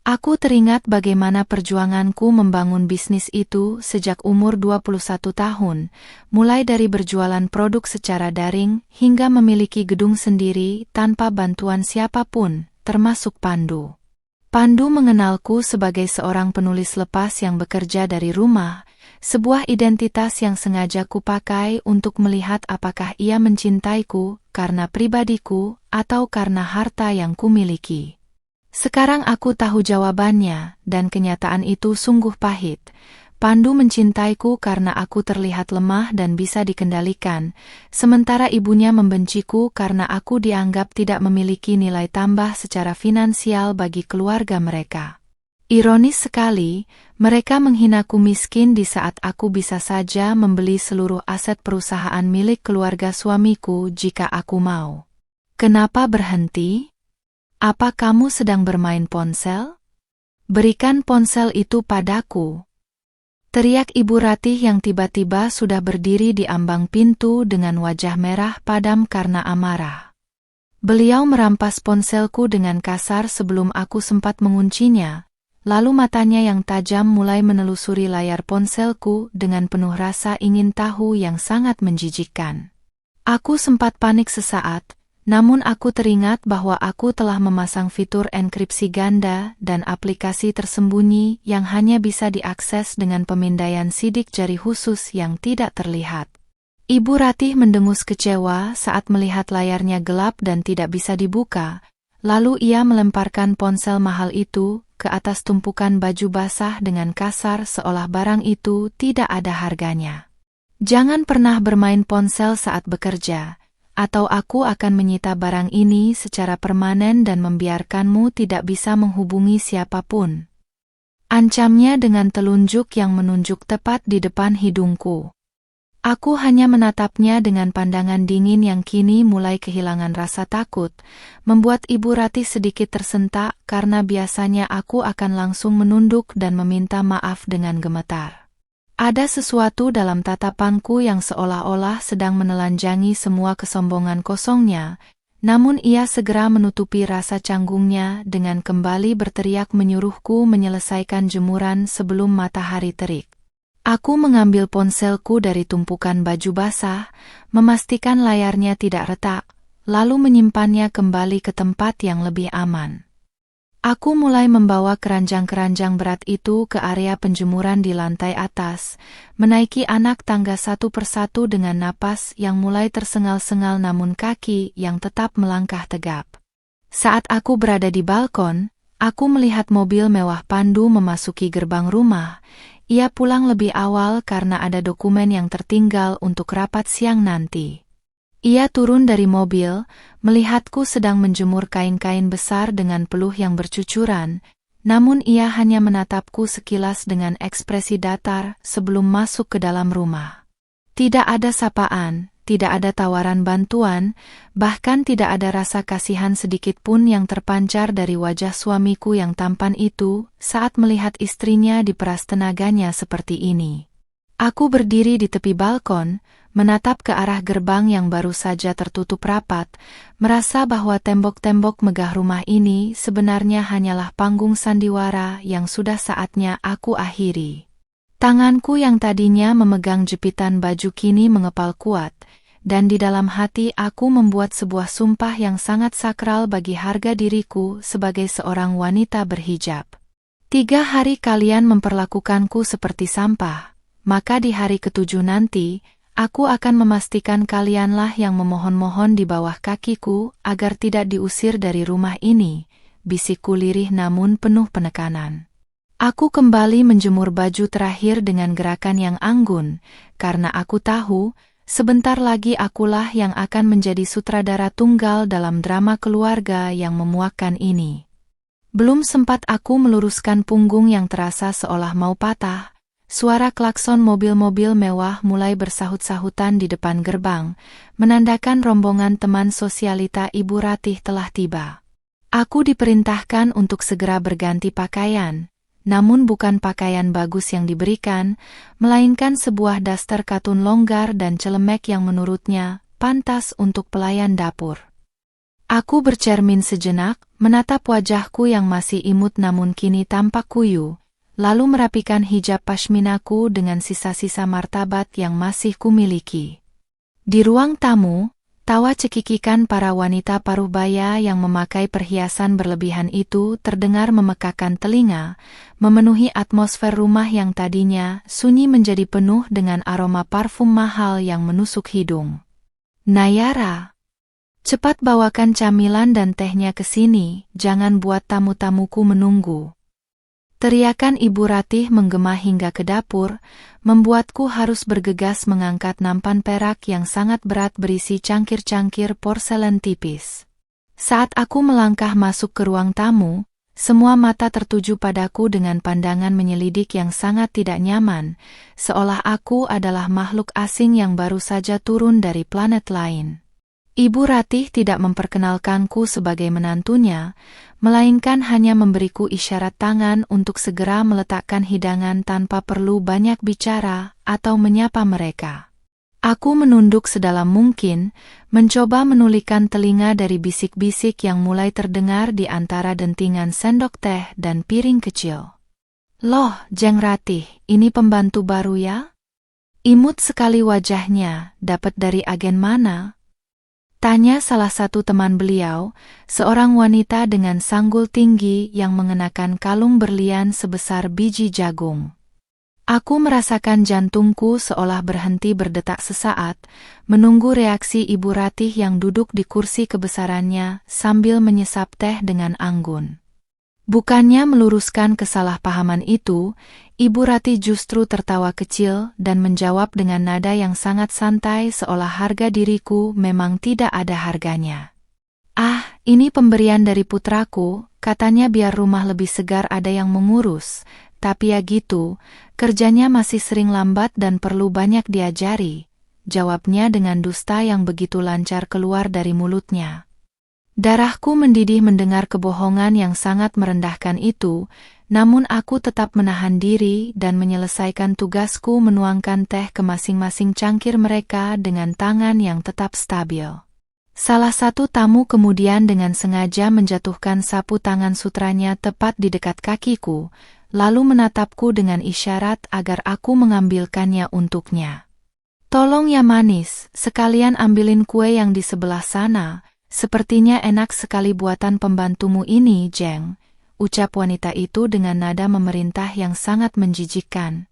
Aku teringat bagaimana perjuanganku membangun bisnis itu sejak umur 21 tahun, mulai dari berjualan produk secara daring hingga memiliki gedung sendiri tanpa bantuan siapapun, termasuk Pandu. Pandu mengenalku sebagai seorang penulis lepas yang bekerja dari rumah, sebuah identitas yang sengaja kupakai untuk melihat apakah ia mencintaiku karena pribadiku atau karena harta yang kumiliki. Sekarang aku tahu jawabannya, dan kenyataan itu sungguh pahit. Pandu mencintaiku karena aku terlihat lemah dan bisa dikendalikan, sementara ibunya membenciku karena aku dianggap tidak memiliki nilai tambah secara finansial bagi keluarga mereka. Ironis sekali, mereka menghinaku miskin di saat aku bisa saja membeli seluruh aset perusahaan milik keluarga suamiku jika aku mau. Kenapa berhenti? Apa kamu sedang bermain ponsel? Berikan ponsel itu padaku. Teriak Ibu Ratih yang tiba-tiba sudah berdiri di ambang pintu dengan wajah merah padam karena amarah. Beliau merampas ponselku dengan kasar sebelum aku sempat menguncinya, lalu matanya yang tajam mulai menelusuri layar ponselku dengan penuh rasa ingin tahu yang sangat menjijikkan. Aku sempat panik sesaat, namun aku teringat bahwa aku telah memasang fitur enkripsi ganda dan aplikasi tersembunyi yang hanya bisa diakses dengan pemindaian sidik jari khusus yang tidak terlihat. Ibu Ratih mendengus kecewa saat melihat layarnya gelap dan tidak bisa dibuka, lalu ia melemparkan ponsel mahal itu ke atas tumpukan baju basah dengan kasar seolah barang itu tidak ada harganya. Jangan pernah bermain ponsel saat bekerja, atau aku akan menyita barang ini secara permanen dan membiarkanmu tidak bisa menghubungi siapapun. Ancamnya dengan telunjuk yang menunjuk tepat di depan hidungku. Aku hanya menatapnya dengan pandangan dingin yang kini mulai kehilangan rasa takut, membuat Ibu Ratih sedikit tersentak karena biasanya aku akan langsung menunduk dan meminta maaf dengan gemetar. Ada sesuatu dalam tatapanku yang seolah-olah sedang menelanjangi semua kesombongan kosongnya, namun ia segera menutupi rasa canggungnya dengan kembali berteriak menyuruhku menyelesaikan jemuran sebelum matahari terik. Aku mengambil ponselku dari tumpukan baju basah, memastikan layarnya tidak retak, lalu menyimpannya kembali ke tempat yang lebih aman. Aku mulai membawa keranjang-keranjang berat itu ke area penjemuran di lantai atas, menaiki anak tangga satu persatu dengan napas yang mulai tersengal-sengal namun kaki yang tetap melangkah tegap. Saat aku berada di balkon, aku melihat mobil mewah Pandu memasuki gerbang rumah. Ia pulang lebih awal karena ada dokumen yang tertinggal untuk rapat siang nanti. Ia turun dari mobil, melihatku sedang menjemur kain-kain besar dengan peluh yang bercucuran, namun ia hanya menatapku sekilas dengan ekspresi datar sebelum masuk ke dalam rumah. Tidak ada sapaan, tidak ada tawaran bantuan, bahkan tidak ada rasa kasihan sedikit pun yang terpancar dari wajah suamiku yang tampan itu saat melihat istrinya diperas tenaganya seperti ini. Aku berdiri di tepi balkon, menatap ke arah gerbang yang baru saja tertutup rapat, merasa bahwa tembok-tembok megah rumah ini sebenarnya hanyalah panggung sandiwara yang sudah saatnya aku akhiri. Tanganku yang tadinya memegang jepitan baju kini mengepal kuat, dan di dalam hati aku membuat sebuah sumpah yang sangat sakral bagi harga diriku sebagai seorang wanita berhijab. 3 hari kalian memperlakukanku seperti sampah, maka di hari ke-7 nanti, aku akan memastikan kalianlah yang memohon-mohon di bawah kakiku agar tidak diusir dari rumah ini, bisikku lirih namun penuh penekanan. Aku kembali menjemur baju terakhir dengan gerakan yang anggun, karena aku tahu, sebentar lagi akulah yang akan menjadi sutradara tunggal dalam drama keluarga yang memuakkan ini. Belum sempat aku meluruskan punggung yang terasa seolah mau patah, suara klakson mobil-mobil mewah mulai bersahut-sahutan di depan gerbang, menandakan rombongan teman sosialita Ibu Ratih telah tiba. Aku diperintahkan untuk segera berganti pakaian, namun bukan pakaian bagus yang diberikan, melainkan sebuah daster katun longgar dan celemek yang menurutnya pantas untuk pelayan dapur. Aku bercermin sejenak, menatap wajahku yang masih imut namun kini tampak kuyu, lalu merapikan hijab pashminaku dengan sisa-sisa martabat yang masih kumiliki. Di ruang tamu, tawa cekikikan para wanita paruh baya yang memakai perhiasan berlebihan itu terdengar memekakan telinga, memenuhi atmosfer rumah yang tadinya sunyi menjadi penuh dengan aroma parfum mahal yang menusuk hidung. Nayara, cepat bawakan camilan dan tehnya ke sini, jangan buat tamu-tamuku menunggu. Teriakan Ibu Ratih menggema hingga ke dapur, membuatku harus bergegas mengangkat nampan perak yang sangat berat berisi cangkir-cangkir porselen tipis. Saat aku melangkah masuk ke ruang tamu, semua mata tertuju padaku dengan pandangan menyelidik yang sangat tidak nyaman, seolah aku adalah makhluk asing yang baru saja turun dari planet lain. Ibu Ratih tidak memperkenalkanku sebagai menantunya, melainkan hanya memberiku isyarat tangan untuk segera meletakkan hidangan tanpa perlu banyak bicara atau menyapa mereka. Aku menunduk sedalam mungkin, mencoba menulikan telinga dari bisik-bisik yang mulai terdengar di antara dentingan sendok teh dan piring kecil. "Loh, Jeng Ratih, ini pembantu baru ya? Imut sekali wajahnya, dapat dari agen mana?" Tanya salah satu teman beliau, seorang wanita dengan sanggul tinggi yang mengenakan kalung berlian sebesar biji jagung. Aku merasakan jantungku seolah berhenti berdetak sesaat, menunggu reaksi Ibu Ratih yang duduk di kursi kebesarannya sambil menyesap teh dengan anggun. Bukannya meluruskan kesalahpahaman itu, Ibu Ratih justru tertawa kecil dan menjawab dengan nada yang sangat santai seolah harga diriku memang tidak ada harganya. "Ah, ini pemberian dari putraku, katanya biar rumah lebih segar ada yang mengurus, tapi ya gitu, kerjanya masih sering lambat dan perlu banyak diajari," jawabnya dengan dusta yang begitu lancar keluar dari mulutnya. Darahku mendidih mendengar kebohongan yang sangat merendahkan itu, namun aku tetap menahan diri dan menyelesaikan tugasku menuangkan teh ke masing-masing cangkir mereka dengan tangan yang tetap stabil. Salah satu tamu kemudian dengan sengaja menjatuhkan sapu tangan sutranya tepat di dekat kakiku, lalu menatapku dengan isyarat agar aku mengambilkannya untuknya. "Tolong ya manis, sekalian ambilin kue yang di sebelah sana. Sepertinya enak sekali buatan pembantumu ini, Jeng," ucap wanita itu dengan nada memerintah yang sangat menjijikkan.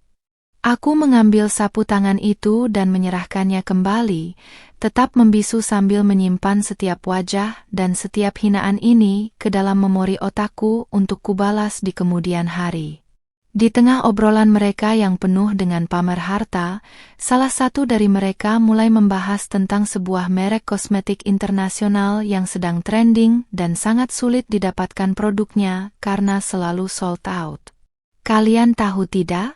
Aku mengambil sapu tangan itu dan menyerahkannya kembali, tetap membisu sambil menyimpan setiap wajah dan setiap hinaan ini ke dalam memori otakku untuk kubalas di kemudian hari. Di tengah obrolan mereka yang penuh dengan pamer harta, salah satu dari mereka mulai membahas tentang sebuah merek kosmetik internasional yang sedang trending dan sangat sulit didapatkan produknya karena selalu sold out. "Kalian tahu tidak?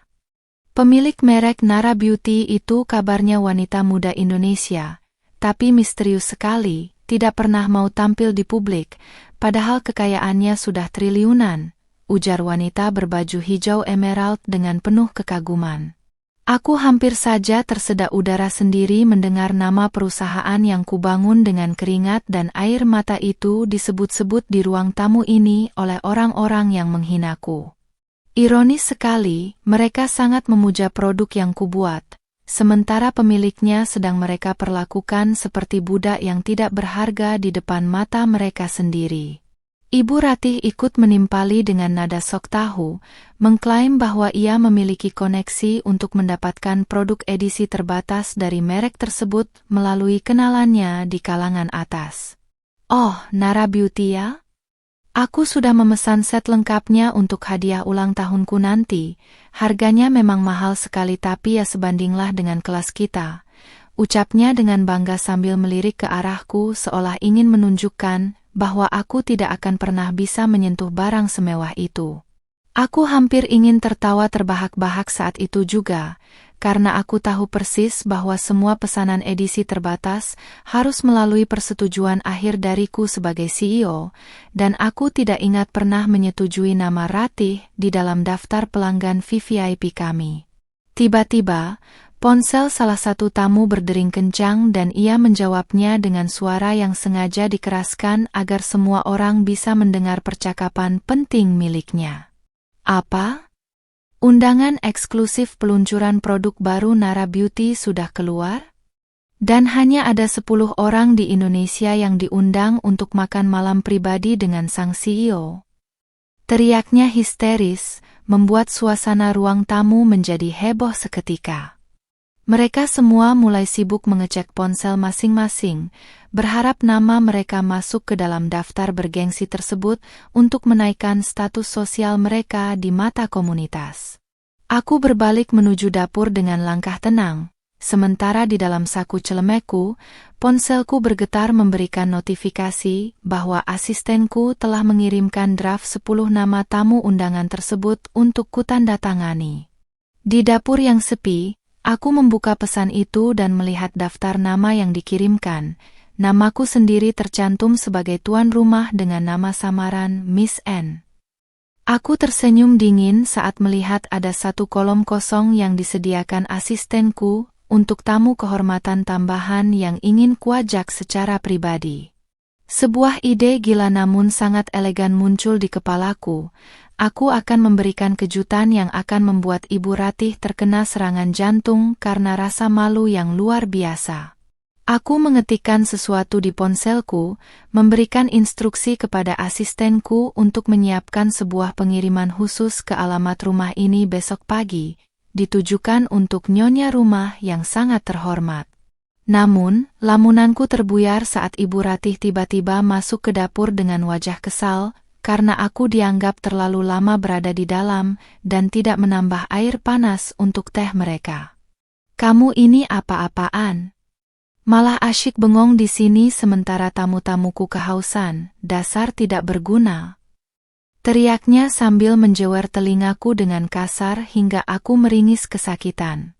Pemilik merek Nara Beauty itu kabarnya wanita muda Indonesia, tapi misterius sekali, tidak pernah mau tampil di publik, padahal kekayaannya sudah triliunan," ujar wanita berbaju hijau emerald dengan penuh kekaguman. Aku hampir saja tersedak udara sendiri mendengar nama perusahaan yang kubangun dengan keringat dan air mata itu disebut-sebut di ruang tamu ini oleh orang-orang yang menghinaku. Ironis sekali, mereka sangat memuja produk yang kubuat, sementara pemiliknya sedang mereka perlakukan seperti budak yang tidak berharga di depan mata mereka sendiri. Ibu Ratih ikut menimpali dengan nada sok tahu, mengklaim bahwa ia memiliki koneksi untuk mendapatkan produk edisi terbatas dari merek tersebut melalui kenalannya di kalangan atas. "Oh, Nara Beauty ya? Aku sudah memesan set lengkapnya untuk hadiah ulang tahunku nanti. Harganya memang mahal sekali tapi ya sebandinglah dengan kelas kita," ucapnya dengan bangga sambil melirik ke arahku seolah ingin menunjukkan bahwa aku tidak akan pernah bisa menyentuh barang semewah itu. Aku hampir ingin tertawa terbahak-bahak saat itu juga, karena aku tahu persis bahwa semua pesanan edisi terbatas harus melalui persetujuan akhir dariku sebagai CEO, dan aku tidak ingat pernah menyetujui nama Ratih di dalam daftar pelanggan VVIP kami. Tiba-tiba, ponsel salah satu tamu berdering kencang dan ia menjawabnya dengan suara yang sengaja dikeraskan agar semua orang bisa mendengar percakapan penting miliknya. "Apa? Undangan eksklusif peluncuran produk baru Nara Beauty sudah keluar? Dan hanya ada 10 orang di Indonesia yang diundang untuk makan malam pribadi dengan sang CEO." Teriaknya histeris, membuat suasana ruang tamu menjadi heboh seketika. Mereka semua mulai sibuk mengecek ponsel masing-masing, berharap nama mereka masuk ke dalam daftar bergengsi tersebut untuk menaikkan status sosial mereka di mata komunitas. Aku berbalik menuju dapur dengan langkah tenang, sementara di dalam saku celemekku, ponselku bergetar memberikan notifikasi bahwa asistenku telah mengirimkan draft 10 nama tamu undangan tersebut untuk kutandatangani. Di dapur yang sepi, aku membuka pesan itu dan melihat daftar nama yang dikirimkan, namaku sendiri tercantum sebagai tuan rumah dengan nama samaran Miss N. Aku tersenyum dingin saat melihat ada satu kolom kosong yang disediakan asistenku untuk tamu kehormatan tambahan yang ingin kuajak secara pribadi. Sebuah ide gila namun sangat elegan muncul di kepalaku. Aku akan memberikan kejutan yang akan membuat Ibu Ratih terkena serangan jantung karena rasa malu yang luar biasa. Aku mengetikkan sesuatu di ponselku, memberikan instruksi kepada asistenku untuk menyiapkan sebuah pengiriman khusus ke alamat rumah ini besok pagi, ditujukan untuk nyonya rumah yang sangat terhormat. Namun, lamunanku terbuyar saat Ibu Ratih tiba-tiba masuk ke dapur dengan wajah kesal, karena aku dianggap terlalu lama berada di dalam dan tidak menambah air panas untuk teh mereka. Kamu ini apa-apaan? Malah asyik bengong di sini sementara tamu-tamuku kehausan, dasar tidak berguna. Teriaknya sambil menjewer telingaku dengan kasar hingga aku meringis kesakitan.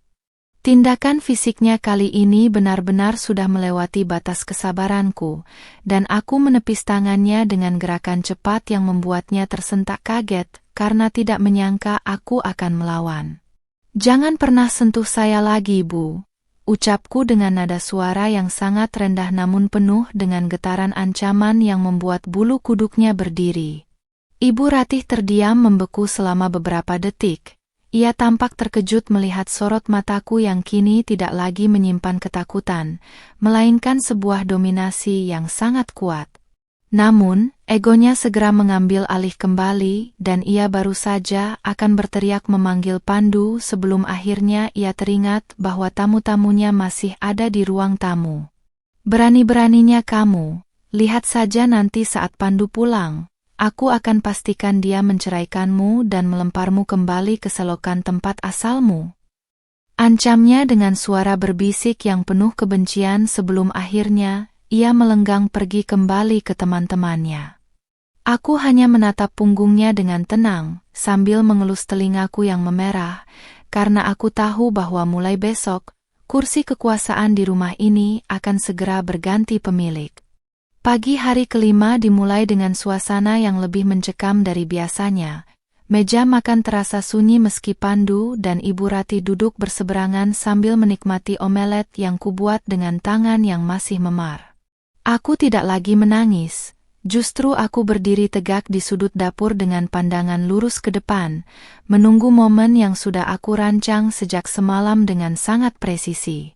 Tindakan fisiknya kali ini benar-benar sudah melewati batas kesabaranku, dan aku menepis tangannya dengan gerakan cepat yang membuatnya tersentak kaget karena tidak menyangka aku akan melawan. "Jangan pernah sentuh saya lagi, Bu," ucapku dengan nada suara yang sangat rendah namun penuh dengan getaran ancaman yang membuat bulu kuduknya berdiri. Ibu Ratih terdiam membeku selama beberapa detik. Ia tampak terkejut melihat sorot mataku yang kini tidak lagi menyimpan ketakutan, melainkan sebuah dominasi yang sangat kuat. Namun, egonya segera mengambil alih kembali dan ia baru saja akan berteriak memanggil Pandu sebelum akhirnya ia teringat bahwa tamu-tamunya masih ada di ruang tamu. "Berani-beraninya kamu, lihat saja nanti saat Pandu pulang. Aku akan pastikan dia menceraikanmu dan melemparmu kembali ke selokan tempat asalmu," ancamnya dengan suara berbisik yang penuh kebencian sebelum akhirnya ia melenggang pergi kembali ke teman-temannya. Aku hanya menatap punggungnya dengan tenang, sambil mengelus telingaku yang memerah, karena aku tahu bahwa mulai besok, kursi kekuasaan di rumah ini akan segera berganti pemilik. Pagi hari kelima dimulai dengan suasana yang lebih mencekam dari biasanya. Meja makan terasa sunyi meski Pandu dan Ibu Ratih duduk berseberangan sambil menikmati omelet yang kubuat dengan tangan yang masih memar. Aku tidak lagi menangis, justru aku berdiri tegak di sudut dapur dengan pandangan lurus ke depan, menunggu momen yang sudah aku rancang sejak semalam dengan sangat presisi.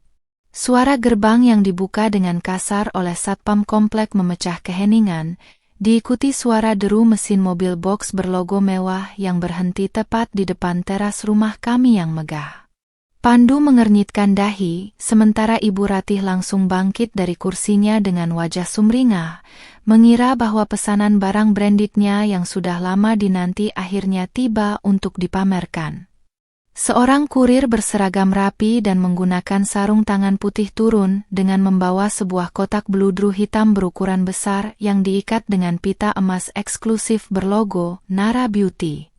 Suara gerbang yang dibuka dengan kasar oleh satpam komplek memecah keheningan, diikuti suara deru mesin mobil box berlogo mewah yang berhenti tepat di depan teras rumah kami yang megah. Pandu mengernyitkan dahi, sementara Ibu Ratih langsung bangkit dari kursinya dengan wajah sumringah, mengira bahwa pesanan barang brandednya yang sudah lama dinanti akhirnya tiba untuk dipamerkan. Seorang kurir berseragam rapi dan menggunakan sarung tangan putih turun dengan membawa sebuah kotak beludru hitam berukuran besar yang diikat dengan pita emas eksklusif berlogo Nara Beauty.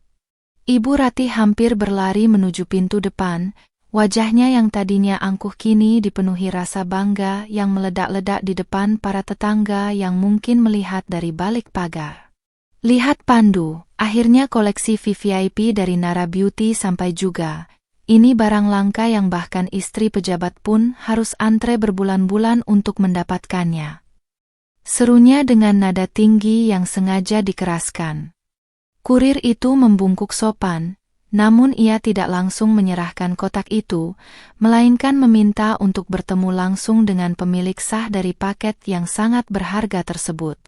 Ibu Ratih hampir berlari menuju pintu depan, wajahnya yang tadinya angkuh kini dipenuhi rasa bangga yang meledak-ledak di depan para tetangga yang mungkin melihat dari balik pagar. "Lihat Pandu, akhirnya koleksi VVIP dari Nara Beauty sampai juga. Ini barang langka yang bahkan istri pejabat pun harus antre berbulan-bulan untuk mendapatkannya," serunya dengan nada tinggi yang sengaja dikeraskan. Kurir itu membungkuk sopan, namun ia tidak langsung menyerahkan kotak itu, melainkan meminta untuk bertemu langsung dengan pemilik sah dari paket yang sangat berharga tersebut.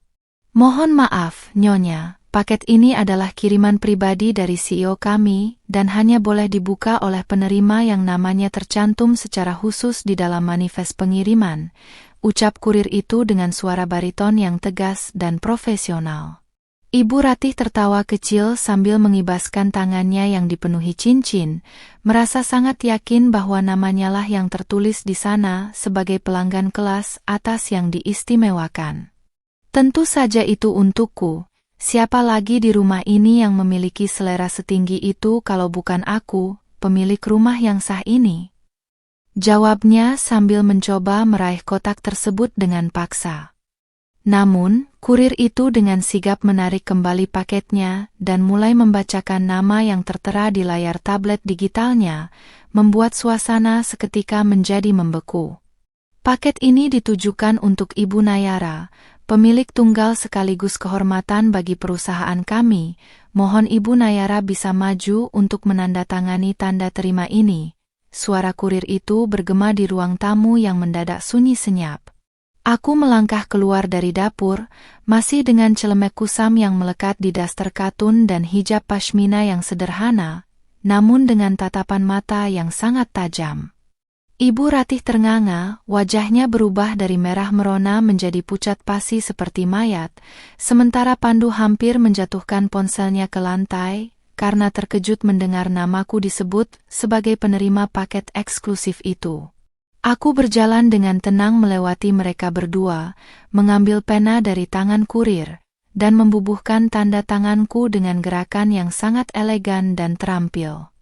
"Mohon maaf, Nyonya, paket ini adalah kiriman pribadi dari CEO kami dan hanya boleh dibuka oleh penerima yang namanya tercantum secara khusus di dalam manifest pengiriman," ucap kurir itu dengan suara bariton yang tegas dan profesional. Ibu Ratih tertawa kecil sambil mengibaskan tangannya yang dipenuhi cincin, merasa sangat yakin bahwa namanya lah yang tertulis di sana sebagai pelanggan kelas atas yang diistimewakan. "Tentu saja itu untukku. Siapa lagi di rumah ini yang memiliki selera setinggi itu kalau bukan aku, pemilik rumah yang sah ini?" Jawabnya sambil mencoba meraih kotak tersebut dengan paksa. Namun, kurir itu dengan sigap menarik kembali paketnya dan mulai membacakan nama yang tertera di layar tablet digitalnya, membuat suasana seketika menjadi membeku. Paket ini ditujukan untuk Ibu Nayara, pemilik tunggal sekaligus kehormatan bagi perusahaan kami. Mohon Ibu Nayara bisa maju untuk menandatangani tanda terima ini. Suara kurir itu bergema di ruang tamu yang mendadak sunyi senyap. Aku melangkah keluar dari dapur, masih dengan celemek kusam yang melekat di daster katun dan hijab pashmina yang sederhana, namun dengan tatapan mata yang sangat tajam. Ibu Ratih ternganga, wajahnya berubah dari merah merona menjadi pucat pasi seperti mayat, sementara Pandu hampir menjatuhkan ponselnya ke lantai, karena terkejut mendengar namaku disebut sebagai penerima paket eksklusif itu. Aku berjalan dengan tenang melewati mereka berdua, mengambil pena dari tangan kurir, dan membubuhkan tanda tanganku dengan gerakan yang sangat elegan dan terampil.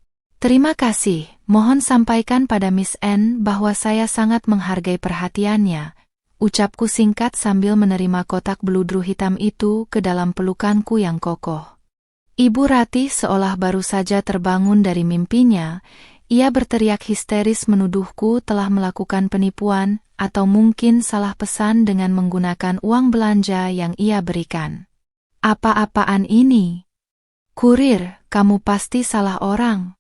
Terima kasih, mohon sampaikan pada Miss N bahwa saya sangat menghargai perhatiannya, ucapku singkat sambil menerima kotak beludru hitam itu ke dalam pelukanku yang kokoh. Ibu Ratih seolah baru saja terbangun dari mimpinya. Ia berteriak histeris menuduhku telah melakukan penipuan atau mungkin salah pesan dengan menggunakan uang belanja yang ia berikan. Apa-apaan ini? Kurir, kamu pasti salah orang.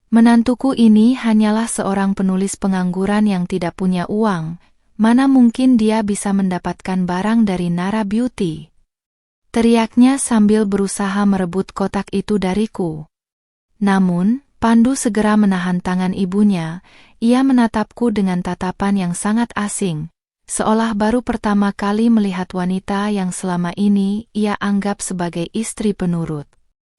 Menantuku ini hanyalah seorang penulis pengangguran yang tidak punya uang. Mana mungkin dia bisa mendapatkan barang dari Nara Beauty? Teriaknya sambil berusaha merebut kotak itu dariku. Namun, Pandu segera menahan tangan ibunya. Ia menatapku dengan tatapan yang sangat asing, seolah baru pertama kali melihat wanita yang selama ini ia anggap sebagai istri penurut.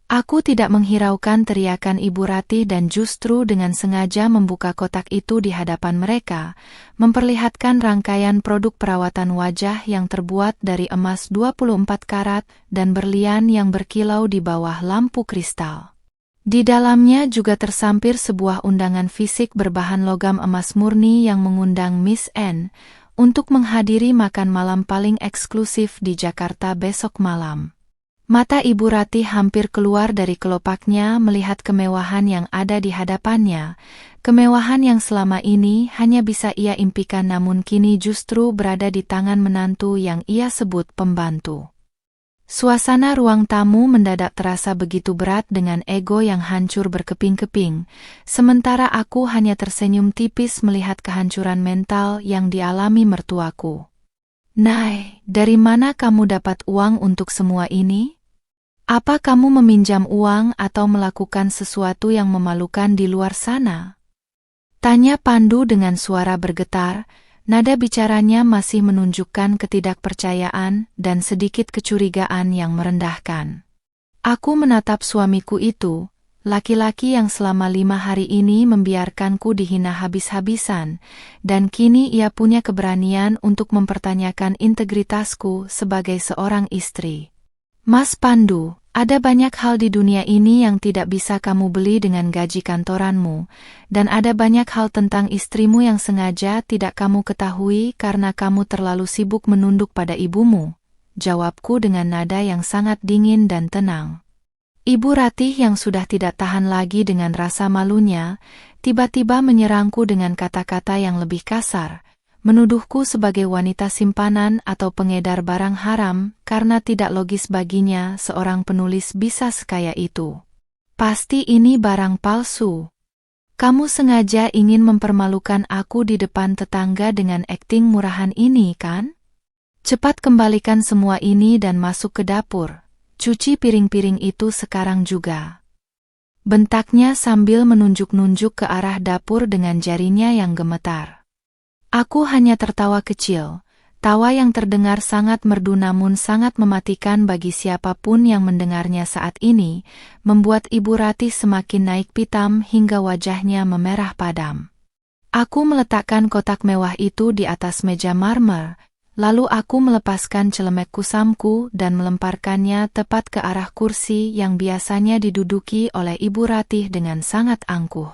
Aku tidak menghiraukan teriakan Ibu Ratih dan justru dengan sengaja membuka kotak itu di hadapan mereka, memperlihatkan rangkaian produk perawatan wajah yang terbuat dari emas 24 karat dan berlian yang berkilau di bawah lampu kristal. Di dalamnya juga tersampir sebuah undangan fisik berbahan logam emas murni yang mengundang Miss N untuk menghadiri makan malam paling eksklusif di Jakarta besok malam. Mata Ibu Ratih hampir keluar dari kelopaknya melihat kemewahan yang ada di hadapannya, kemewahan yang selama ini hanya bisa ia impikan namun kini justru berada di tangan menantu yang ia sebut pembantu. Suasana ruang tamu mendadak terasa begitu berat dengan ego yang hancur berkeping-keping, sementara aku hanya tersenyum tipis melihat kehancuran mental yang dialami mertuaku. Nay, dari mana kamu dapat uang untuk semua ini? Apa kamu meminjam uang atau melakukan sesuatu yang memalukan di luar sana? Tanya Pandu dengan suara bergetar. Nada bicaranya masih menunjukkan ketidakpercayaan dan sedikit kecurigaan yang merendahkan. Aku menatap suamiku itu, laki-laki yang selama 5 hari ini membiarkanku dihina habis-habisan, dan kini ia punya keberanian untuk mempertanyakan integritasku sebagai seorang istri. Mas Pandu, ada banyak hal di dunia ini yang tidak bisa kamu beli dengan gaji kantoranmu, dan ada banyak hal tentang istrimu yang sengaja tidak kamu ketahui karena kamu terlalu sibuk menunduk pada ibumu, jawabku dengan nada yang sangat dingin dan tenang. Ibu Ratih yang sudah tidak tahan lagi dengan rasa malunya, tiba-tiba menyerangku dengan kata-kata yang lebih kasar, menuduhku sebagai wanita simpanan atau pengedar barang haram karena tidak logis baginya seorang penulis bisa sekaya itu. Pasti ini barang palsu. Kamu sengaja ingin mempermalukan aku di depan tetangga dengan akting murahan ini, kan? Cepat kembalikan semua ini dan masuk ke dapur. Cuci piring-piring itu sekarang juga. Bentaknya sambil menunjuk-nunjuk ke arah dapur dengan jarinya yang gemetar. Aku hanya tertawa kecil, tawa yang terdengar sangat merdu namun sangat mematikan bagi siapapun yang mendengarnya saat ini, membuat Ibu Ratih semakin naik pitam hingga wajahnya memerah padam. Aku meletakkan kotak mewah itu di atas meja marmer, lalu aku melepaskan celemek kusamku dan melemparkannya tepat ke arah kursi yang biasanya diduduki oleh Ibu Ratih dengan sangat angkuh.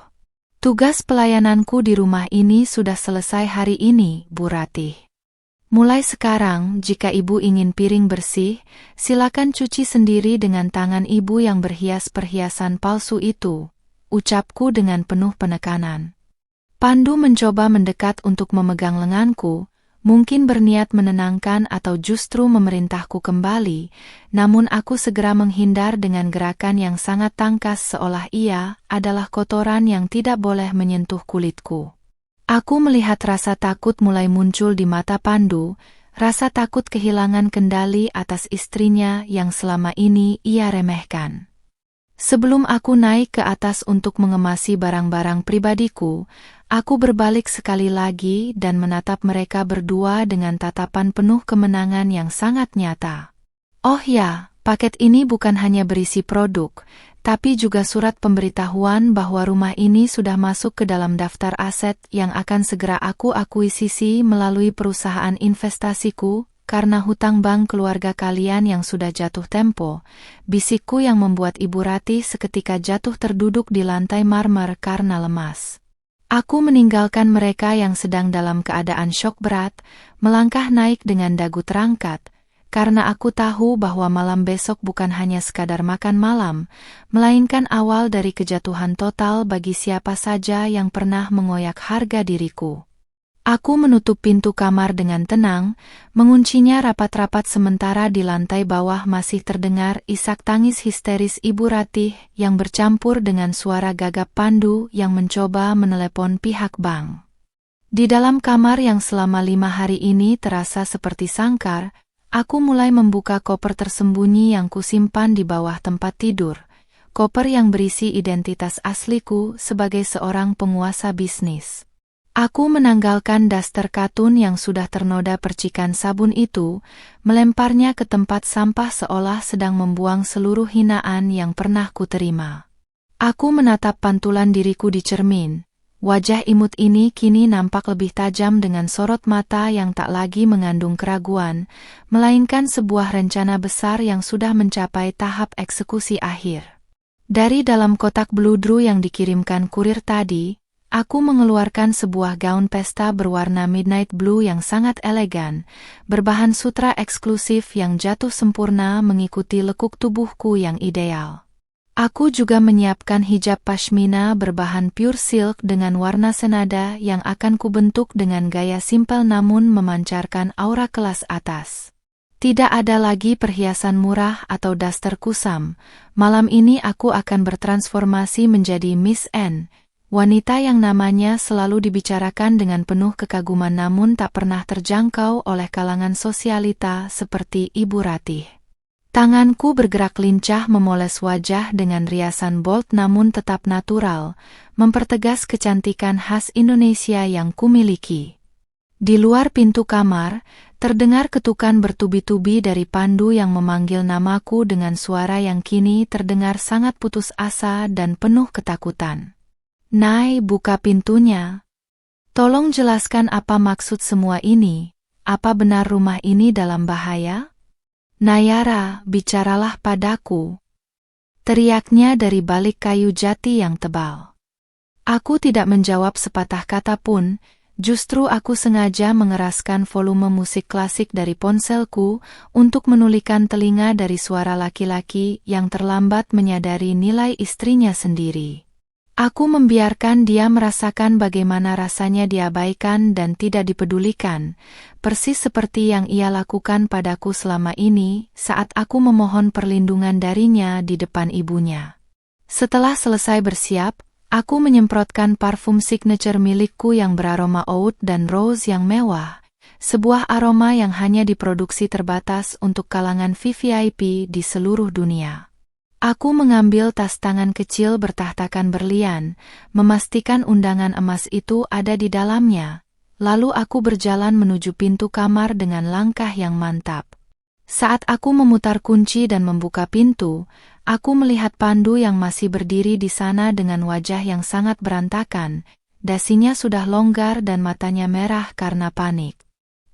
Tugas pelayananku di rumah ini sudah selesai hari ini, Bu Ratih. Mulai sekarang, jika Ibu ingin piring bersih, silakan cuci sendiri dengan tangan Ibu yang berhias perhiasan palsu itu, ucapku dengan penuh penekanan. Pandu mencoba mendekat untuk memegang lenganku, mungkin berniat menenangkan atau justru memerintahku kembali, namun aku segera menghindar dengan gerakan yang sangat tangkas seolah ia adalah kotoran yang tidak boleh menyentuh kulitku. Aku melihat rasa takut mulai muncul di mata Pandu, rasa takut kehilangan kendali atas istrinya yang selama ini ia remehkan. Sebelum aku naik ke atas untuk mengemasi barang-barang pribadiku, aku berbalik sekali lagi dan menatap mereka berdua dengan tatapan penuh kemenangan yang sangat nyata. Oh ya, paket ini bukan hanya berisi produk, tapi juga surat pemberitahuan bahwa rumah ini sudah masuk ke dalam daftar aset yang akan segera aku akuisisi melalui perusahaan investasiku, karena hutang bank keluarga kalian yang sudah jatuh tempo, bisikku yang membuat Ibu Ratih seketika jatuh terduduk di lantai marmer karena lemas. Aku meninggalkan mereka yang sedang dalam keadaan syok berat, melangkah naik dengan dagu terangkat, karena aku tahu bahwa malam besok bukan hanya sekadar makan malam, melainkan awal dari kejatuhan total bagi siapa saja yang pernah mengoyak harga diriku. Aku menutup pintu kamar dengan tenang, menguncinya rapat-rapat sementara di lantai bawah masih terdengar isak tangis histeris Ibu Ratih yang bercampur dengan suara gagap Pandu yang mencoba menelepon pihak bank. Di dalam kamar yang selama 5 hari ini terasa seperti sangkar, aku mulai membuka koper tersembunyi yang kusimpan di bawah tempat tidur, koper yang berisi identitas asliku sebagai seorang penguasa bisnis. Aku menanggalkan daster katun yang sudah ternoda percikan sabun itu, melemparnya ke tempat sampah seolah sedang membuang seluruh hinaan yang pernah kuterima. Aku menatap pantulan diriku di cermin. Wajah imut ini kini nampak lebih tajam dengan sorot mata yang tak lagi mengandung keraguan, melainkan sebuah rencana besar yang sudah mencapai tahap eksekusi akhir. Dari dalam kotak beludru yang dikirimkan kurir tadi, aku mengeluarkan sebuah gaun pesta berwarna midnight blue yang sangat elegan, berbahan sutra eksklusif yang jatuh sempurna mengikuti lekuk tubuhku yang ideal. Aku juga menyiapkan hijab pashmina berbahan pure silk dengan warna senada yang akan kubentuk dengan gaya simpel namun memancarkan aura kelas atas. Tidak ada lagi perhiasan murah atau daster kusam. Malam ini aku akan bertransformasi menjadi Miss N, wanita yang namanya selalu dibicarakan dengan penuh kekaguman namun tak pernah terjangkau oleh kalangan sosialita seperti Ibu Ratih. Tanganku bergerak lincah memoles wajah dengan riasan bold namun tetap natural, mempertegas kecantikan khas Indonesia yang kumiliki. Di luar pintu kamar, terdengar ketukan bertubi-tubi dari Pandu yang memanggil namaku dengan suara yang kini terdengar sangat putus asa dan penuh ketakutan. Nay, buka pintunya. Tolong jelaskan apa maksud semua ini. Apa benar rumah ini dalam bahaya? Nayara, bicaralah padaku. Teriaknya dari balik kayu jati yang tebal. Aku tidak menjawab sepatah kata pun, justru aku sengaja mengeraskan volume musik klasik dari ponselku untuk menulikan telinga dari suara laki-laki yang terlambat menyadari nilai istrinya sendiri. Aku membiarkan dia merasakan bagaimana rasanya diabaikan dan tidak dipedulikan, persis seperti yang ia lakukan padaku selama ini saat aku memohon perlindungan darinya di depan ibunya. Setelah selesai bersiap, aku menyemprotkan parfum signature milikku yang beraroma oud dan rose yang mewah, sebuah aroma yang hanya diproduksi terbatas untuk kalangan VVIP di seluruh dunia. Aku mengambil tas tangan kecil bertahtakan berlian, memastikan undangan emas itu ada di dalamnya, lalu aku berjalan menuju pintu kamar dengan langkah yang mantap. Saat aku memutar kunci dan membuka pintu, aku melihat Pandu yang masih berdiri di sana dengan wajah yang sangat berantakan, dasinya sudah longgar dan matanya merah karena panik.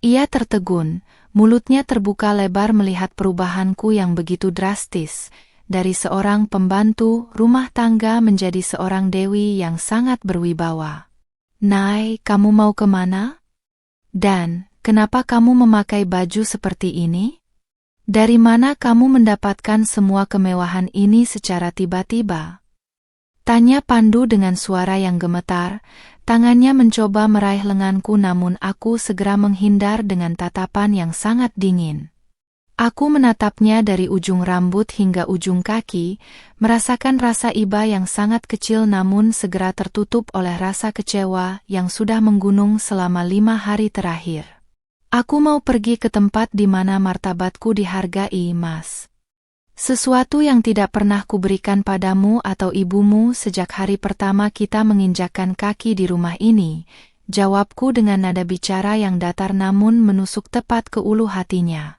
Ia tertegun, mulutnya terbuka lebar melihat perubahanku yang begitu drastis. dari seorang pembantu rumah tangga menjadi seorang dewi yang sangat berwibawa. "Nay, kamu mau kemana? Dan, kenapa kamu memakai baju seperti ini? Dari mana kamu mendapatkan semua kemewahan ini secara tiba-tiba?" Tanya Pandu dengan suara yang gemetar. Tangannya mencoba meraih lenganku namun aku segera menghindar dengan tatapan yang sangat dingin. Aku menatapnya dari ujung rambut hingga ujung kaki, merasakan rasa iba yang sangat kecil namun segera tertutup oleh rasa kecewa yang sudah menggunung selama 5 hari terakhir. "Aku mau pergi ke tempat di mana martabatku dihargai, Mas. Sesuatu yang tidak pernah kuberikan padamu atau ibumu sejak hari pertama kita menginjakkan kaki di rumah ini," jawabku dengan nada bicara yang datar namun menusuk tepat ke ulu hatinya.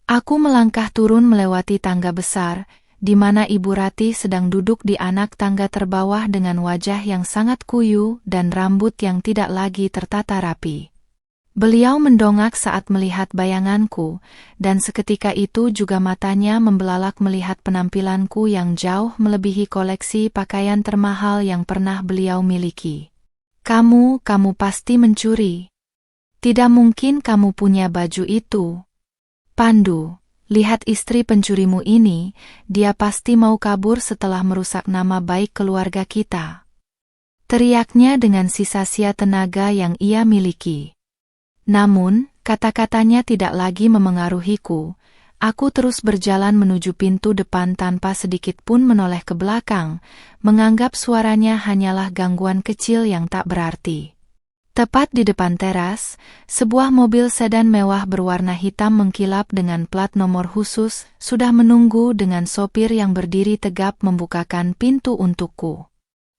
Aku melangkah turun melewati tangga besar, di mana Ibu Ratih sedang duduk di anak tangga terbawah dengan wajah yang sangat kuyu dan rambut yang tidak lagi tertata rapi. Beliau mendongak saat melihat bayanganku, dan seketika itu juga matanya membelalak melihat penampilanku yang jauh melebihi koleksi pakaian termahal yang pernah beliau miliki. Kamu pasti mencuri. Tidak mungkin kamu punya baju itu. Pandu, lihat istri pencurimu ini, dia pasti mau kabur setelah merusak nama baik keluarga kita." Teriaknya dengan sisa-sia tenaga yang ia miliki. Namun, kata-katanya tidak lagi memengaruhiku. Aku terus berjalan menuju pintu depan tanpa sedikit pun menoleh ke belakang, menganggap suaranya hanyalah gangguan kecil yang tak berarti. Tepat di depan teras, sebuah mobil sedan mewah berwarna hitam mengkilap dengan plat nomor khusus sudah menunggu dengan sopir yang berdiri tegap membukakan pintu untukku.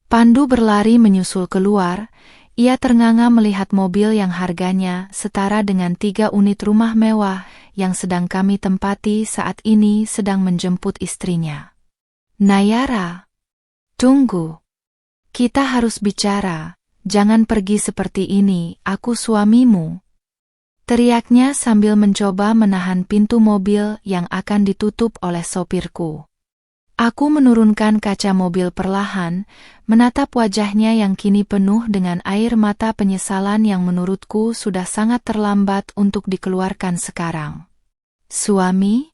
Pandu berlari menyusul keluar. Ia ternganga melihat mobil yang harganya setara dengan 3 unit rumah mewah yang sedang kami tempati saat ini sedang menjemput istrinya. "Nayara, tunggu. Kita harus bicara, jangan pergi seperti ini, aku suamimu." Teriaknya sambil mencoba menahan pintu mobil yang akan ditutup oleh sopirku. Aku menurunkan kaca mobil perlahan, menatap wajahnya yang kini penuh dengan air mata penyesalan yang menurutku sudah sangat terlambat untuk dikeluarkan sekarang. "Suami?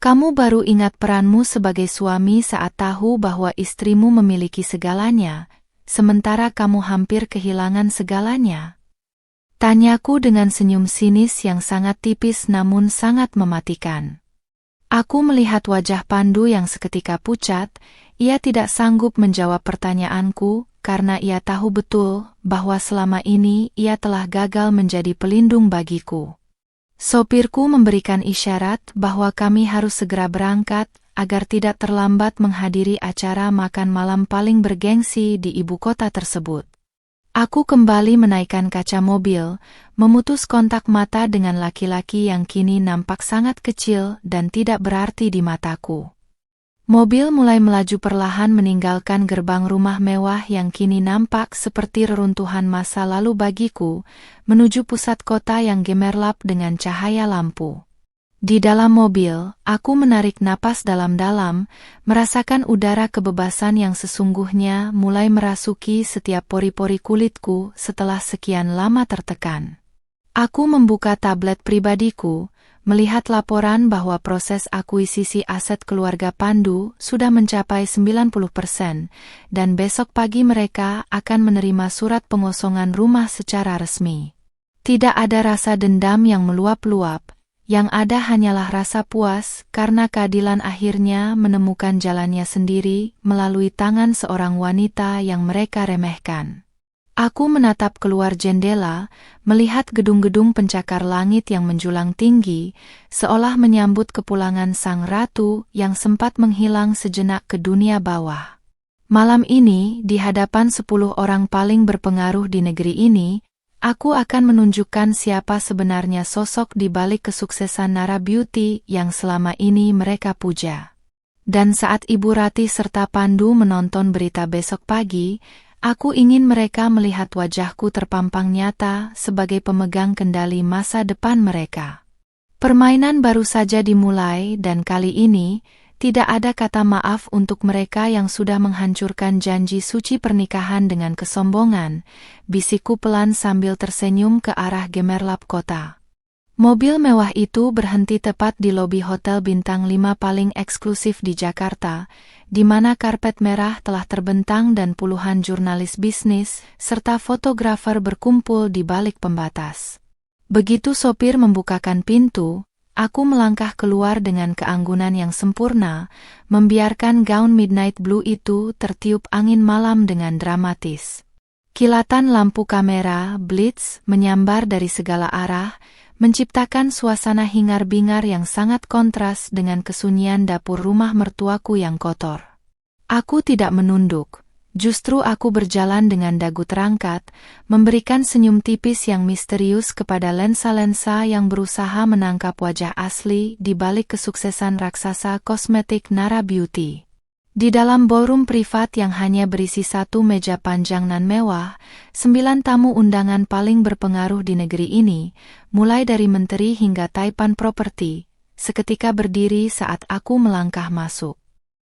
Kamu baru ingat peranmu sebagai suami saat tahu bahwa istrimu memiliki segalanya, sementara kamu hampir kehilangan segalanya?" Tanyaku dengan senyum sinis yang sangat tipis namun sangat mematikan. Aku melihat wajah Pandu yang seketika pucat. Ia tidak sanggup menjawab pertanyaanku karena ia tahu betul bahwa selama ini ia telah gagal menjadi pelindung bagiku. Sopirku memberikan isyarat bahwa kami harus segera berangkat agar tidak terlambat menghadiri acara makan malam paling bergengsi di ibu kota tersebut. Aku kembali menaikkan kaca mobil, memutus kontak mata dengan laki-laki yang kini nampak sangat kecil dan tidak berarti di mataku. Mobil mulai melaju perlahan meninggalkan gerbang rumah mewah yang kini nampak seperti reruntuhan masa lalu bagiku, menuju pusat kota yang gemerlap dengan cahaya lampu. Di dalam mobil, aku menarik napas dalam-dalam, merasakan udara kebebasan yang sesungguhnya mulai merasuki setiap pori-pori kulitku setelah sekian lama tertekan. Aku membuka tablet pribadiku, melihat laporan bahwa proses akuisisi aset keluarga Pandu sudah mencapai 90% dan besok pagi mereka akan menerima surat pengosongan rumah secara resmi. Tidak ada rasa dendam yang meluap-luap. Yang ada hanyalah rasa puas karena keadilan akhirnya menemukan jalannya sendiri melalui tangan seorang wanita yang mereka remehkan. Aku menatap keluar jendela, melihat gedung-gedung pencakar langit yang menjulang tinggi, seolah menyambut kepulangan sang ratu yang sempat menghilang sejenak ke dunia bawah. Malam ini, di hadapan 10 orang paling berpengaruh di negeri ini, aku akan menunjukkan siapa sebenarnya sosok di balik kesuksesan Nara Beauty yang selama ini mereka puja. Dan saat Ibu Ratih serta Pandu menonton berita besok pagi, aku ingin mereka melihat wajahku terpampang nyata sebagai pemegang kendali masa depan mereka. Permainan baru saja dimulai dan kali ini, Tidak ada kata maaf untuk mereka yang sudah menghancurkan janji suci pernikahan dengan kesombongan, bisikku pelan sambil tersenyum ke arah gemerlap kota. Mobil mewah itu berhenti tepat di lobi hotel bintang 5 paling eksklusif di Jakarta, di mana karpet merah telah terbentang dan puluhan jurnalis bisnis serta fotografer berkumpul di balik pembatas. Begitu sopir membukakan pintu, aku melangkah keluar dengan keanggunan yang sempurna, membiarkan gaun midnight blue itu tertiup angin malam dengan dramatis. Kilatan lampu kamera blitz menyambar dari segala arah, menciptakan suasana hingar-bingar yang sangat kontras dengan kesunyian dapur rumah mertuaku yang kotor. Aku tidak menunduk. Justru aku berjalan dengan dagu terangkat, memberikan senyum tipis yang misterius kepada lensa-lensa yang berusaha menangkap wajah asli di balik kesuksesan raksasa kosmetik Nara Beauty. Di dalam ballroom privat yang hanya berisi satu meja panjang nan mewah, 9 tamu undangan paling berpengaruh di negeri ini, mulai dari menteri hingga taipan properti, seketika berdiri saat aku melangkah masuk.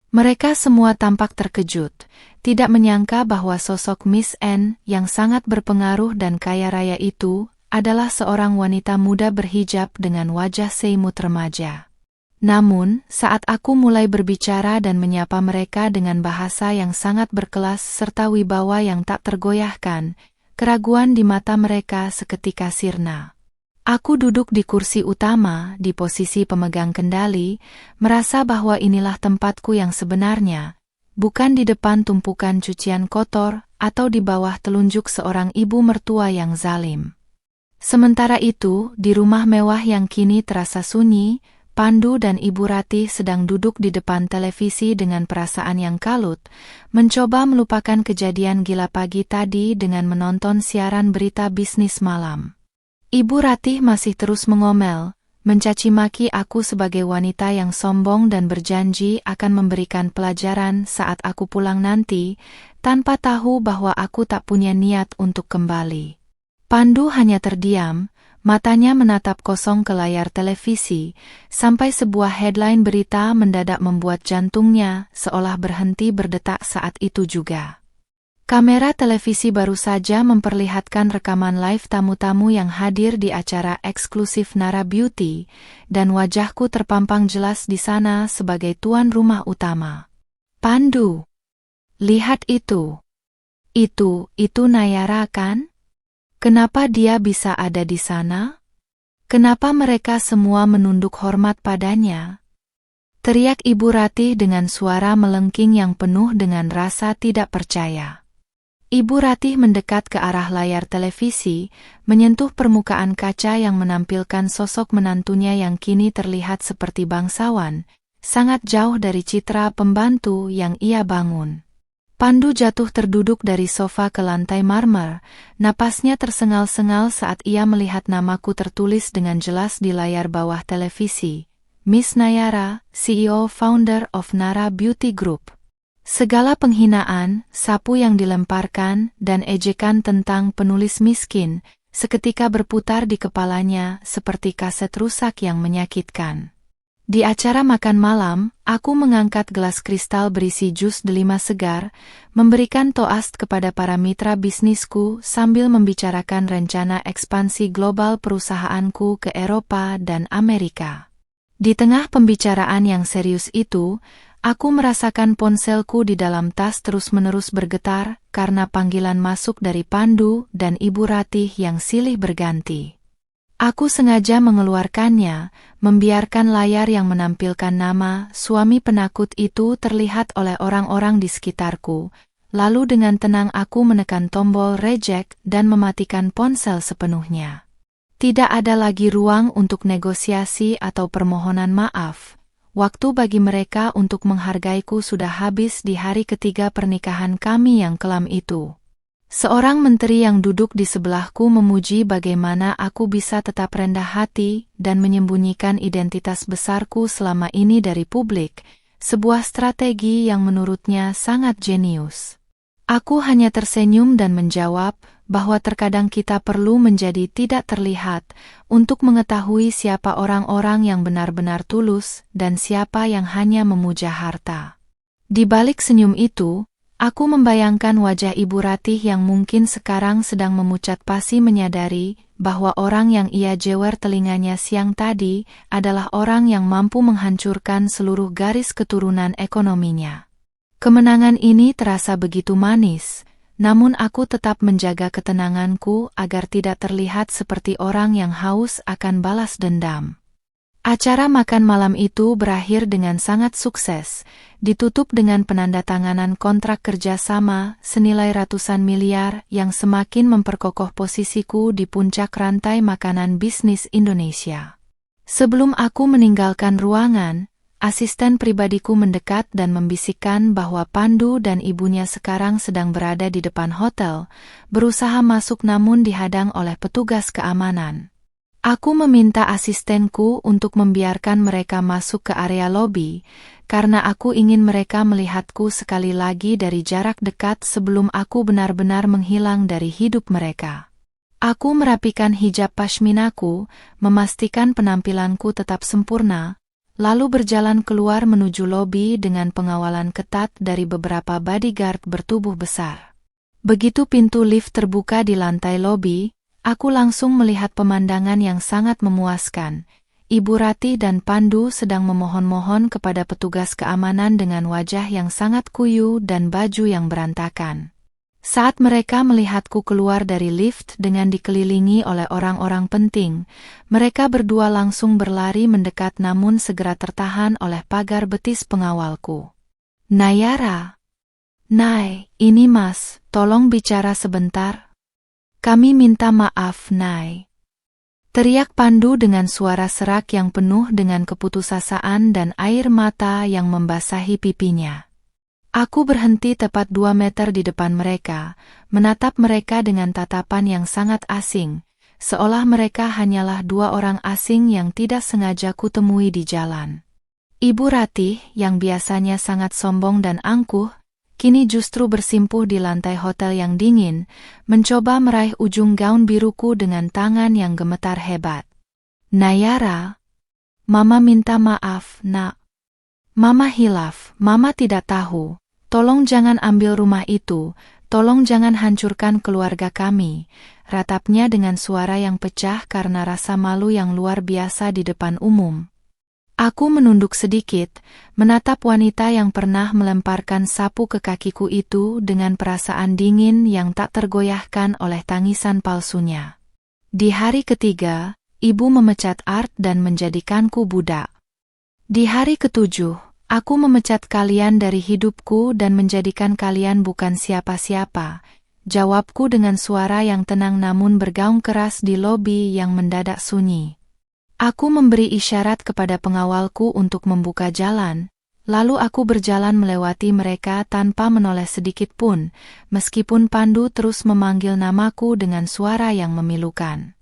Mereka semua tampak terkejut, tidak menyangka bahwa sosok Miss N yang sangat berpengaruh dan kaya raya itu adalah seorang wanita muda berhijab dengan wajah seimut remaja. Namun, saat aku mulai berbicara dan menyapa mereka dengan bahasa yang sangat berkelas serta wibawa yang tak tergoyahkan, keraguan di mata mereka seketika sirna. Aku duduk di kursi utama, di posisi pemegang kendali, merasa bahwa inilah tempatku yang sebenarnya, bukan di depan tumpukan cucian kotor atau di bawah telunjuk seorang ibu mertua yang zalim. Sementara itu, di rumah mewah yang kini terasa sunyi, Pandu dan Ibu Ratih sedang duduk di depan televisi dengan perasaan yang kalut, mencoba melupakan kejadian gila pagi tadi dengan menonton siaran berita bisnis malam. Ibu Ratih masih terus mengomel, mencaci maki aku sebagai wanita yang sombong dan berjanji akan memberikan pelajaran saat aku pulang nanti, tanpa tahu bahwa aku tak punya niat untuk kembali. Pandu hanya terdiam, matanya menatap kosong ke layar televisi, sampai sebuah headline berita mendadak membuat jantungnya seolah berhenti berdetak saat itu juga. Kamera televisi baru saja memperlihatkan rekaman live tamu-tamu yang hadir di acara eksklusif Nara Beauty, dan wajahku terpampang jelas di sana sebagai tuan rumah utama. Pandu, lihat itu. Itu Nayara kan? Kenapa dia bisa ada di sana? Kenapa mereka semua menunduk hormat padanya? Teriak Ibu Ratih dengan suara melengking yang penuh dengan rasa tidak percaya. Ibu Ratih mendekat ke arah layar televisi, menyentuh permukaan kaca yang menampilkan sosok menantunya yang kini terlihat seperti bangsawan, sangat jauh dari citra pembantu yang ia bangun. Pandu jatuh terduduk dari sofa ke lantai marmer, napasnya tersengal-sengal saat ia melihat namaku tertulis dengan jelas di layar bawah televisi. Miss Nayara, CEO founder of Nara Beauty Group. Segala penghinaan, sapu yang dilemparkan, dan ejekan tentang penulis miskin, seketika berputar di kepalanya seperti kaset rusak yang menyakitkan. Di acara makan malam, aku mengangkat gelas kristal berisi jus delima segar, memberikan toast kepada para mitra bisnisku sambil membicarakan rencana ekspansi global perusahaanku ke Eropa dan Amerika. Di tengah pembicaraan yang serius itu, aku merasakan ponselku di dalam tas terus-menerus bergetar karena panggilan masuk dari Pandu dan Ibu Ratih yang silih berganti. Aku sengaja mengeluarkannya, membiarkan layar yang menampilkan nama suami penakut itu terlihat oleh orang-orang di sekitarku, lalu dengan tenang aku menekan tombol reject dan mematikan ponsel sepenuhnya. Tidak ada lagi ruang untuk negosiasi atau permohonan maaf. Waktu bagi mereka untuk menghargaiku sudah habis di hari ketiga pernikahan kami yang kelam itu. Seorang menteri yang duduk di sebelahku memuji bagaimana aku bisa tetap rendah hati dan menyembunyikan identitas besarku selama ini dari publik, sebuah strategi yang menurutnya sangat jenius. Aku hanya tersenyum dan menjawab, bahwa terkadang kita perlu menjadi tidak terlihat untuk mengetahui siapa orang-orang yang benar-benar tulus dan siapa yang hanya memuja harta. Di balik senyum itu, aku membayangkan wajah Ibu Ratih yang mungkin sekarang sedang memucat pasi menyadari bahwa orang yang ia jewer telinganya siang tadi adalah orang yang mampu menghancurkan seluruh garis keturunan ekonominya. Kemenangan ini terasa begitu manis, namun aku tetap menjaga ketenanganku agar tidak terlihat seperti orang yang haus akan balas dendam. Acara makan malam itu berakhir dengan sangat sukses, ditutup dengan penandatanganan kontrak kerjasama senilai ratusan miliar yang semakin memperkokoh posisiku di puncak rantai makanan bisnis Indonesia. Sebelum aku meninggalkan ruangan, asisten pribadiku mendekat dan membisikkan bahwa Pandu dan ibunya sekarang sedang berada di depan hotel, berusaha masuk namun dihadang oleh petugas keamanan. Aku meminta asistenku untuk membiarkan mereka masuk ke area lobi, karena aku ingin mereka melihatku sekali lagi dari jarak dekat sebelum aku benar-benar menghilang dari hidup mereka. Aku merapikan hijab pashminaku, memastikan penampilanku tetap sempurna, lalu berjalan keluar menuju lobi dengan pengawalan ketat dari beberapa bodyguard bertubuh besar. Begitu pintu lift terbuka di lantai lobi, aku langsung melihat pemandangan yang sangat memuaskan. Ibu Ratih dan Pandu sedang memohon-mohon kepada petugas keamanan dengan wajah yang sangat kuyu dan baju yang berantakan. Saat mereka melihatku keluar dari lift dengan dikelilingi oleh orang-orang penting, mereka berdua langsung berlari mendekat namun segera tertahan oleh pagar betis pengawalku. Nayara. Nay, ini Mas, tolong bicara sebentar. Kami minta maaf, Nay. Teriak Pandu dengan suara serak yang penuh dengan keputusasaan dan air mata yang membasahi pipinya. Aku berhenti tepat 2 meter di depan mereka, menatap mereka dengan tatapan yang sangat asing, seolah mereka hanyalah 2 orang asing yang tidak sengaja kutemui di jalan. Ibu Ratih, yang biasanya sangat sombong dan angkuh, kini justru bersimpuh di lantai hotel yang dingin, mencoba meraih ujung gaun biruku dengan tangan yang gemetar hebat. Nayara, Mama minta maaf, Nak. Mama hilaf, Mama tidak tahu. Tolong jangan ambil rumah itu, tolong jangan hancurkan keluarga kami, ratapnya dengan suara yang pecah karena rasa malu yang luar biasa di depan umum. Aku menunduk sedikit, menatap wanita yang pernah melemparkan sapu ke kakiku itu dengan perasaan dingin yang tak tergoyahkan oleh tangisan palsunya. Di hari ketiga, ibu memecat Art dan menjadikanku budak. Di hari ketujuh, aku memecat kalian dari hidupku dan menjadikan kalian bukan siapa-siapa, jawabku dengan suara yang tenang namun bergaung keras di lobi yang mendadak sunyi. Aku memberi isyarat kepada pengawalku untuk membuka jalan, lalu aku berjalan melewati mereka tanpa menoleh sedikit pun, meskipun Pandu terus memanggil namaku dengan suara yang memilukan.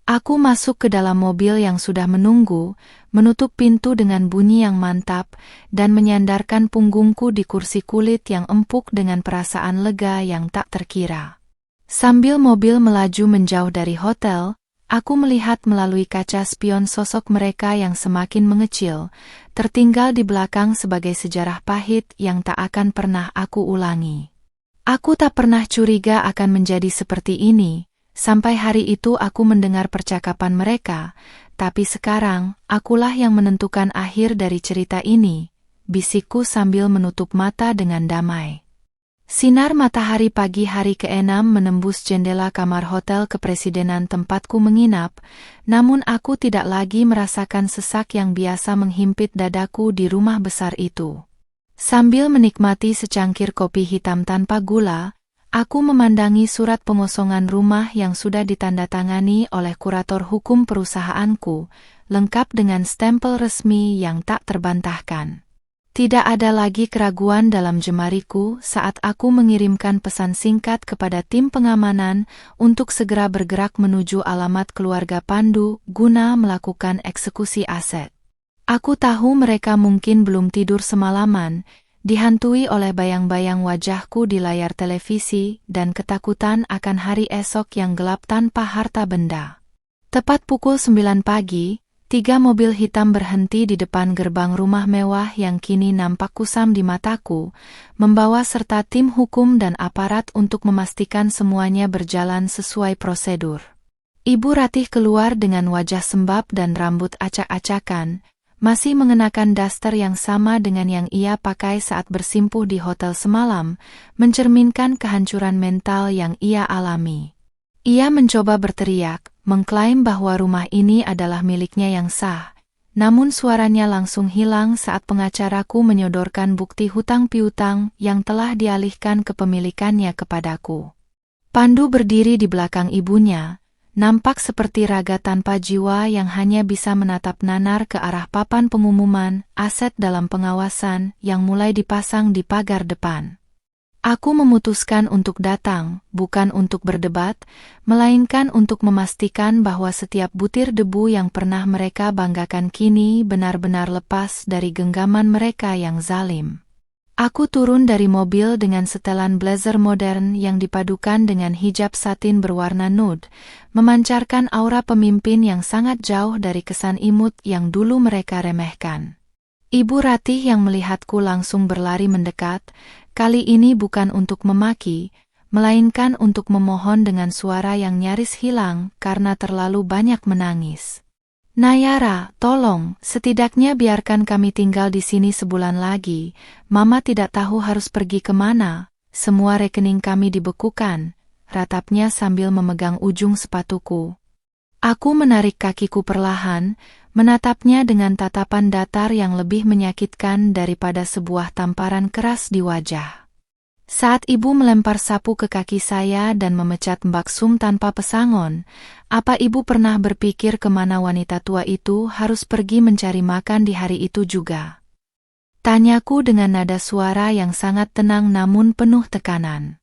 Aku masuk ke dalam mobil yang sudah menunggu, menutup pintu dengan bunyi yang mantap, dan menyandarkan punggungku di kursi kulit yang empuk dengan perasaan lega yang tak terkira. Sambil mobil melaju menjauh dari hotel, aku melihat melalui kaca spion sosok mereka yang semakin mengecil, tertinggal di belakang sebagai sejarah pahit yang tak akan pernah aku ulangi. Aku tak pernah curiga akan menjadi seperti ini, sampai hari itu aku mendengar percakapan mereka, tapi sekarang, akulah yang menentukan akhir dari cerita ini, bisikku sambil menutup mata dengan damai. Sinar matahari pagi hari ke-6 menembus jendela kamar hotel kepresidenan tempatku menginap, namun aku tidak lagi merasakan sesak yang biasa menghimpit dadaku di rumah besar itu. Sambil menikmati secangkir kopi hitam tanpa gula, aku memandangi surat pengosongan rumah yang sudah ditandatangani oleh kurator hukum perusahaanku, lengkap dengan stempel resmi yang tak terbantahkan. Tidak ada lagi keraguan dalam jemariku saat aku mengirimkan pesan singkat kepada tim pengamanan untuk segera bergerak menuju alamat keluarga Pandu guna melakukan eksekusi aset. Aku tahu mereka mungkin belum tidur semalaman, dihantui oleh bayang-bayang wajahku di layar televisi dan ketakutan akan hari esok yang gelap tanpa harta benda. Tepat pukul 9 pagi, 3 mobil hitam berhenti di depan gerbang rumah mewah yang kini nampak kusam di mataku, membawa serta tim hukum dan aparat untuk memastikan semuanya berjalan sesuai prosedur. Ibu Ratih keluar dengan wajah sembab dan rambut acak-acakan, masih mengenakan daster yang sama dengan yang ia pakai saat bersimpuh di hotel semalam, mencerminkan kehancuran mental yang ia alami. Ia mencoba berteriak, mengklaim bahwa rumah ini adalah miliknya yang sah, namun suaranya langsung hilang saat pengacaraku menyodorkan bukti hutang piutang yang telah dialihkan kepemilikannya kepadaku. Pandu berdiri di belakang ibunya, nampak seperti raga tanpa jiwa yang hanya bisa menatap nanar ke arah papan pengumuman aset dalam pengawasan yang mulai dipasang di pagar depan. Aku memutuskan untuk datang, bukan untuk berdebat, melainkan untuk memastikan bahwa setiap butir debu yang pernah mereka banggakan kini benar-benar lepas dari genggaman mereka yang zalim. Aku turun dari mobil dengan setelan blazer modern yang dipadukan dengan hijab satin berwarna nude, memancarkan aura pemimpin yang sangat jauh dari kesan imut yang dulu mereka remehkan. Ibu Ratih yang melihatku langsung berlari mendekat, kali ini bukan untuk memaki, melainkan untuk memohon dengan suara yang nyaris hilang karena terlalu banyak menangis. Nayara, tolong, setidaknya biarkan kami tinggal di sini sebulan lagi. Mama tidak tahu harus pergi kemana, semua rekening kami dibekukan, ratapnya sambil memegang ujung sepatuku. Aku menarik kakiku perlahan, menatapnya dengan tatapan datar yang lebih menyakitkan daripada sebuah tamparan keras di wajah. Saat ibu melempar sapu ke kaki saya dan memecat Mbak Sum tanpa pesangon, apa ibu pernah berpikir kemana wanita tua itu harus pergi mencari makan di hari itu juga? Tanyaku dengan nada suara yang sangat tenang namun penuh tekanan.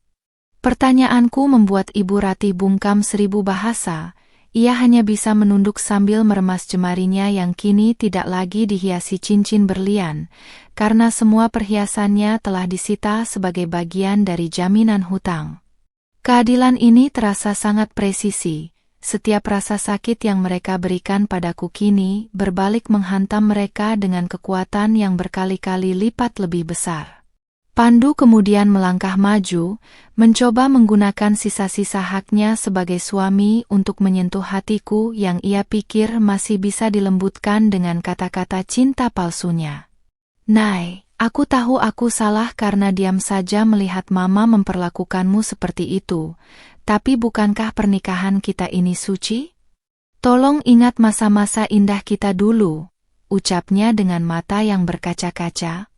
Pertanyaanku membuat Ibu Ratih bungkam 1000 bahasa. Ia hanya bisa menunduk sambil meremas jemarinya yang kini tidak lagi dihiasi cincin berlian, karena semua perhiasannya telah disita sebagai bagian dari jaminan hutang. Keadilan ini terasa sangat presisi. Setiap rasa sakit yang mereka berikan padaku kini berbalik menghantam mereka dengan kekuatan yang berkali-kali lipat lebih besar. Pandu kemudian melangkah maju, mencoba menggunakan sisa-sisa haknya sebagai suami untuk menyentuh hatiku yang ia pikir masih bisa dilembutkan dengan kata-kata cinta palsunya. Nay, aku tahu aku salah karena diam saja melihat mama memperlakukanmu seperti itu, tapi bukankah pernikahan kita ini suci? Tolong ingat masa-masa indah kita dulu, ucapnya dengan mata yang berkaca-kaca.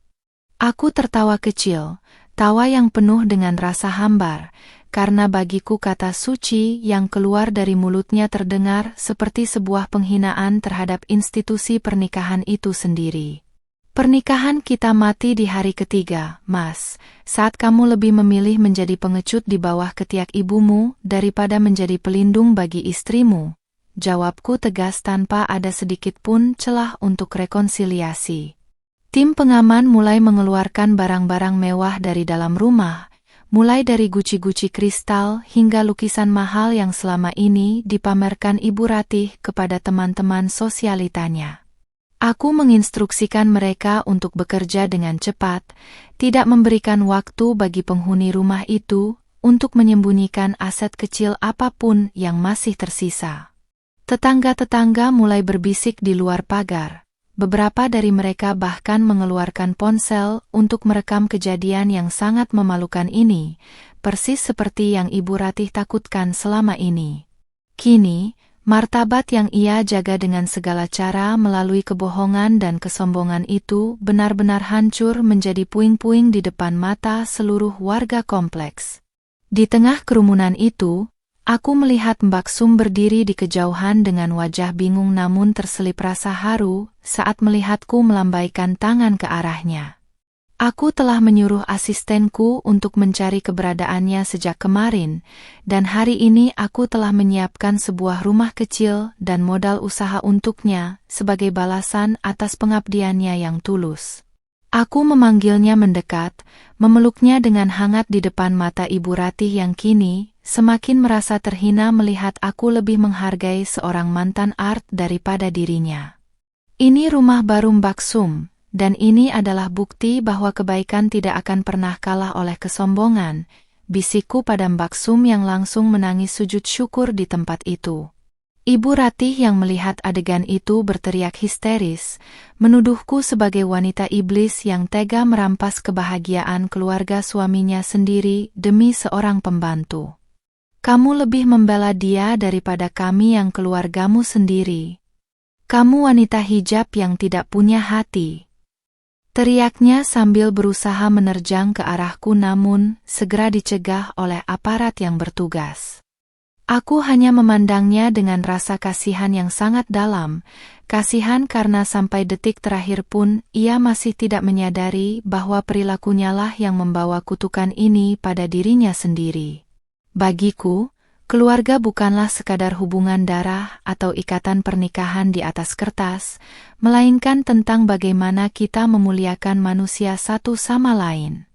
Aku tertawa kecil, tawa yang penuh dengan rasa hambar, karena bagiku kata suci yang keluar dari mulutnya terdengar seperti sebuah penghinaan terhadap institusi pernikahan itu sendiri. Pernikahan kita mati di hari ketiga, Mas, saat kamu lebih memilih menjadi pengecut di bawah ketiak ibumu daripada menjadi pelindung bagi istrimu. Jawabku tegas tanpa ada sedikit pun celah untuk rekonsiliasi. Tim pengaman mulai mengeluarkan barang-barang mewah dari dalam rumah, mulai dari guci-guci kristal hingga lukisan mahal yang selama ini dipamerkan Ibu Ratih kepada teman-teman sosialitanya. Aku menginstruksikan mereka untuk bekerja dengan cepat, tidak memberikan waktu bagi penghuni rumah itu untuk menyembunyikan aset kecil apapun yang masih tersisa. Tetangga-tetangga mulai berbisik di luar pagar. Beberapa dari mereka bahkan mengeluarkan ponsel untuk merekam kejadian yang sangat memalukan ini, persis seperti yang Ibu Ratih takutkan selama ini. Kini, martabat yang ia jaga dengan segala cara melalui kebohongan dan kesombongan itu benar-benar hancur menjadi puing-puing di depan mata seluruh warga kompleks. Di tengah kerumunan itu, aku melihat Mbak Sum berdiri di kejauhan dengan wajah bingung namun terselip rasa haru saat melihatku melambaikan tangan ke arahnya. Aku telah menyuruh asistenku untuk mencari keberadaannya sejak kemarin, dan hari ini aku telah menyiapkan sebuah rumah kecil dan modal usaha untuknya sebagai balasan atas pengabdiannya yang tulus. Aku memanggilnya mendekat, memeluknya dengan hangat di depan mata Ibu Ratih yang kini semakin merasa terhina melihat aku lebih menghargai seorang mantan art daripada dirinya. Ini rumah baru Mbak Sum, dan ini adalah bukti bahwa kebaikan tidak akan pernah kalah oleh kesombongan, bisikku pada Mbak Sum yang langsung menangis sujud syukur di tempat itu. Ibu Ratih yang melihat adegan itu berteriak histeris, menuduhku sebagai wanita iblis yang tega merampas kebahagiaan keluarga suaminya sendiri demi seorang pembantu. Kamu lebih membela dia daripada kami yang keluargamu sendiri. Kamu wanita hijab yang tidak punya hati. Teriaknya sambil berusaha menerjang ke arahku namun segera dicegah oleh aparat yang bertugas. Aku hanya memandangnya dengan rasa kasihan yang sangat dalam, kasihan karena sampai detik terakhir pun ia masih tidak menyadari bahwa perilakunya lah yang membawa kutukan ini pada dirinya sendiri. Bagiku, keluarga bukanlah sekadar hubungan darah atau ikatan pernikahan di atas kertas, melainkan tentang bagaimana kita memuliakan manusia satu sama lain.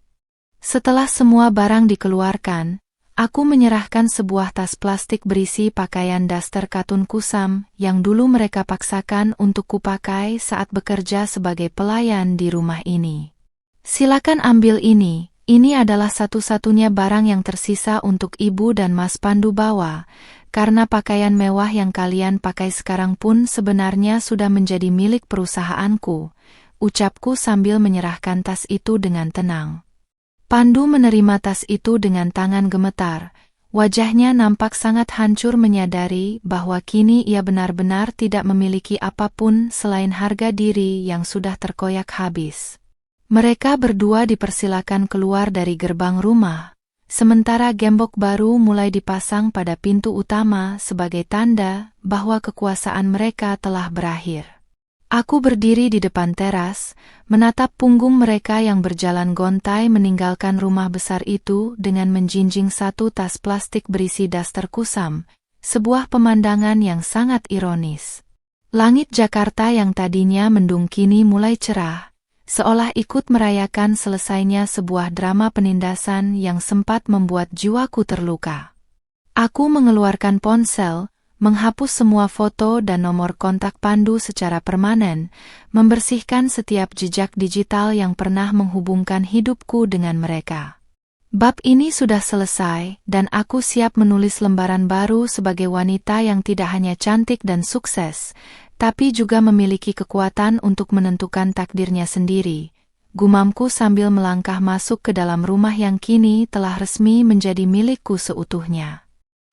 Setelah semua barang dikeluarkan, aku menyerahkan sebuah tas plastik berisi pakaian daster katun kusam yang dulu mereka paksakan untuk kupakai saat bekerja sebagai pelayan di rumah ini. Silakan ambil ini adalah satu-satunya barang yang tersisa untuk Ibu dan Mas Pandu bawa, karena pakaian mewah yang kalian pakai sekarang pun sebenarnya sudah menjadi milik perusahaanku, ucapku sambil menyerahkan tas itu dengan tenang. Pandu menerima tas itu dengan tangan gemetar. Wajahnya nampak sangat hancur menyadari bahwa kini ia benar-benar tidak memiliki apapun selain harga diri yang sudah terkoyak habis. Mereka berdua dipersilakan keluar dari gerbang rumah, sementara gembok baru mulai dipasang pada pintu utama sebagai tanda bahwa kekuasaan mereka telah berakhir. Aku berdiri di depan teras, menatap punggung mereka yang berjalan gontai meninggalkan rumah besar itu dengan menjinjing satu tas plastik berisi daster kusam, sebuah pemandangan yang sangat ironis. Langit Jakarta yang tadinya mendung kini mulai cerah, seolah ikut merayakan selesainya sebuah drama penindasan yang sempat membuat jiwaku terluka. Aku mengeluarkan ponsel, menghapus semua foto dan nomor kontak Pandu secara permanen, membersihkan setiap jejak digital yang pernah menghubungkan hidupku dengan mereka. Bab ini sudah selesai, dan aku siap menulis lembaran baru sebagai wanita yang tidak hanya cantik dan sukses, tapi juga memiliki kekuatan untuk menentukan takdirnya sendiri, gumamku sambil melangkah masuk ke dalam rumah yang kini telah resmi menjadi milikku seutuhnya.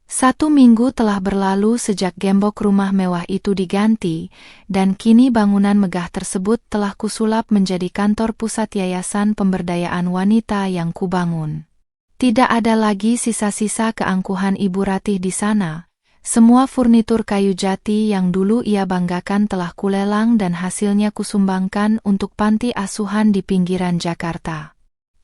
1 minggu telah berlalu sejak gembok rumah mewah itu diganti, dan kini bangunan megah tersebut telah kusulap menjadi kantor pusat yayasan pemberdayaan wanita yang kubangun. Tidak ada lagi sisa-sisa keangkuhan Ibu Ratih di sana. Semua furnitur kayu jati yang dulu ia banggakan telah kulelang dan hasilnya kusumbangkan untuk panti asuhan di pinggiran Jakarta.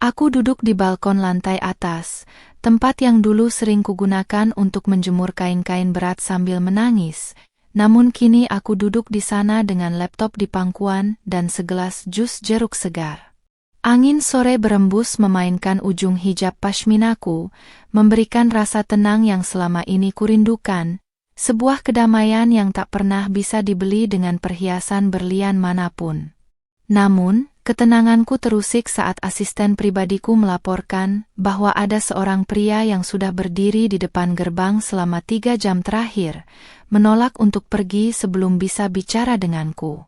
Aku duduk di balkon lantai atas, tempat yang dulu sering kugunakan untuk menjemur kain-kain berat sambil menangis, namun kini aku duduk di sana dengan laptop di pangkuan dan segelas jus jeruk segar. Angin sore berembus memainkan ujung hijab pashminaku, memberikan rasa tenang yang selama ini kurindukan, sebuah kedamaian yang tak pernah bisa dibeli dengan perhiasan berlian manapun. Namun, ketenanganku terusik saat asisten pribadiku melaporkan bahwa ada seorang pria yang sudah berdiri di depan gerbang selama 3 jam terakhir, menolak untuk pergi sebelum bisa bicara denganku.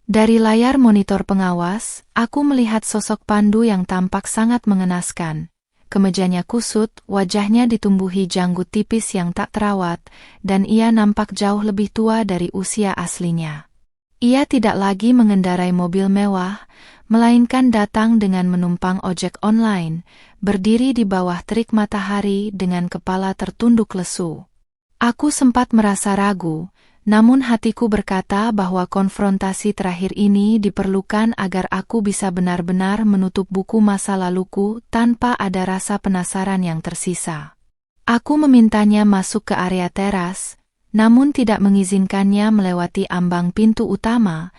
Dari layar monitor pengawas, aku melihat sosok Pandu yang tampak sangat mengenaskan. Kemejanya kusut, wajahnya ditumbuhi janggut tipis yang tak terawat, dan ia nampak jauh lebih tua dari usia aslinya. Ia tidak lagi mengendarai mobil mewah, melainkan datang dengan menumpang ojek online, berdiri di bawah terik matahari dengan kepala tertunduk lesu. Aku sempat merasa ragu, namun hatiku berkata bahwa konfrontasi terakhir ini diperlukan agar aku bisa benar-benar menutup buku masa laluku tanpa ada rasa penasaran yang tersisa. Aku memintanya masuk ke area teras, namun tidak mengizinkannya melewati ambang pintu utama,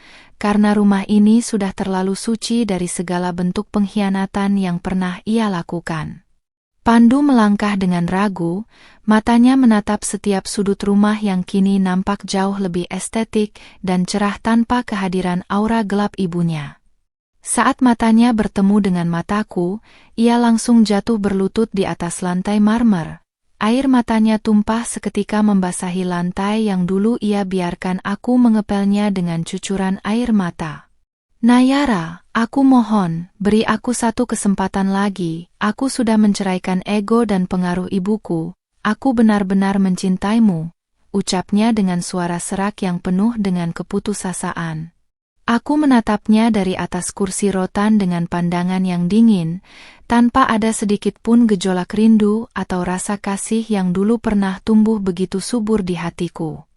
karena rumah ini sudah terlalu suci dari segala bentuk pengkhianatan yang pernah ia lakukan. Pandu melangkah dengan ragu, matanya menatap setiap sudut rumah yang kini nampak jauh lebih estetik dan cerah tanpa kehadiran aura gelap ibunya. Saat matanya bertemu dengan mataku, ia langsung jatuh berlutut di atas lantai marmer. Air matanya tumpah seketika membasahi lantai yang dulu ia biarkan aku mengepelnya dengan cucuran air mata. Nayara, aku mohon, beri aku satu kesempatan lagi. Aku sudah menceraikan ego dan pengaruh ibuku. Aku benar-benar mencintaimu, ucapnya dengan suara serak yang penuh dengan keputusasaan. Aku menatapnya dari atas kursi rotan dengan pandangan yang dingin, tanpa ada sedikit pun gejolak rindu atau rasa kasih yang dulu pernah tumbuh begitu subur di hatiku.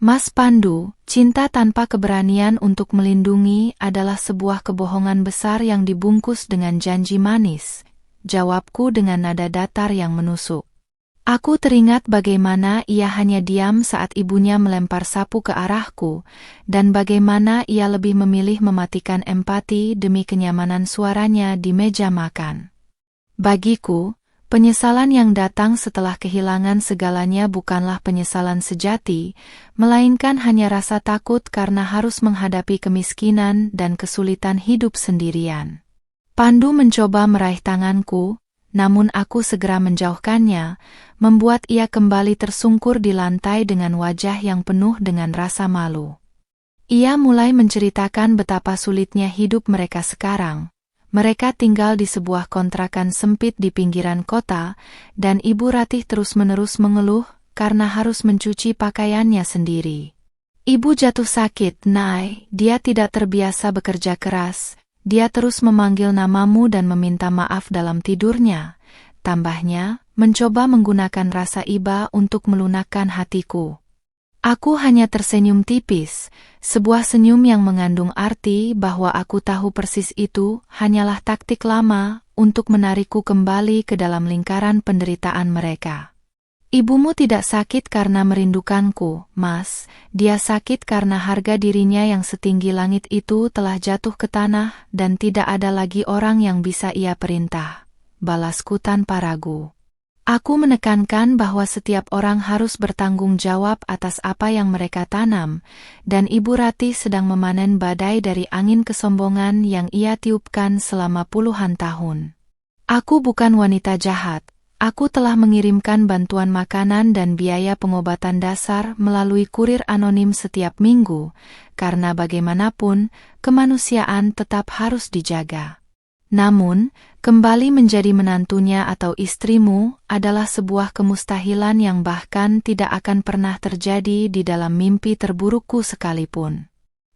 Mas Pandu, cinta tanpa keberanian untuk melindungi adalah sebuah kebohongan besar yang dibungkus dengan janji manis, jawabku dengan nada datar yang menusuk. Aku teringat bagaimana ia hanya diam saat ibunya melempar sapu ke arahku, dan bagaimana ia lebih memilih mematikan empati demi kenyamanan suaranya di meja makan. Bagiku, penyesalan yang datang setelah kehilangan segalanya bukanlah penyesalan sejati, melainkan hanya rasa takut karena harus menghadapi kemiskinan dan kesulitan hidup sendirian. Pandu mencoba meraih tanganku, namun aku segera menjauhkannya, membuat ia kembali tersungkur di lantai dengan wajah yang penuh dengan rasa malu. Ia mulai menceritakan betapa sulitnya hidup mereka sekarang. Mereka tinggal di sebuah kontrakan sempit di pinggiran kota, dan Ibu Ratih terus-menerus mengeluh karena harus mencuci pakaiannya sendiri. Ibu jatuh sakit, Nay, dia tidak terbiasa bekerja keras, dia terus memanggil namamu dan meminta maaf dalam tidurnya. Tambahnya, mencoba menggunakan rasa iba untuk melunakkan hatiku. Aku hanya tersenyum tipis, sebuah senyum yang mengandung arti bahwa aku tahu persis itu hanyalah taktik lama untuk menarikku kembali ke dalam lingkaran penderitaan mereka. Ibumu tidak sakit karena merindukanku, Mas. Dia sakit karena harga dirinya yang setinggi langit itu telah jatuh ke tanah dan tidak ada lagi orang yang bisa ia perintah. Balasku tanpa ragu. Aku menekankan bahwa setiap orang harus bertanggung jawab atas apa yang mereka tanam, dan Ibu Ratih sedang memanen badai dari angin kesombongan yang ia tiupkan selama puluhan tahun. Aku bukan wanita jahat. Aku telah mengirimkan bantuan makanan dan biaya pengobatan dasar melalui kurir anonim setiap minggu, karena bagaimanapun, kemanusiaan tetap harus dijaga. Namun, kembali menjadi menantunya atau istrimu adalah sebuah kemustahilan yang bahkan tidak akan pernah terjadi di dalam mimpi terburukku sekalipun.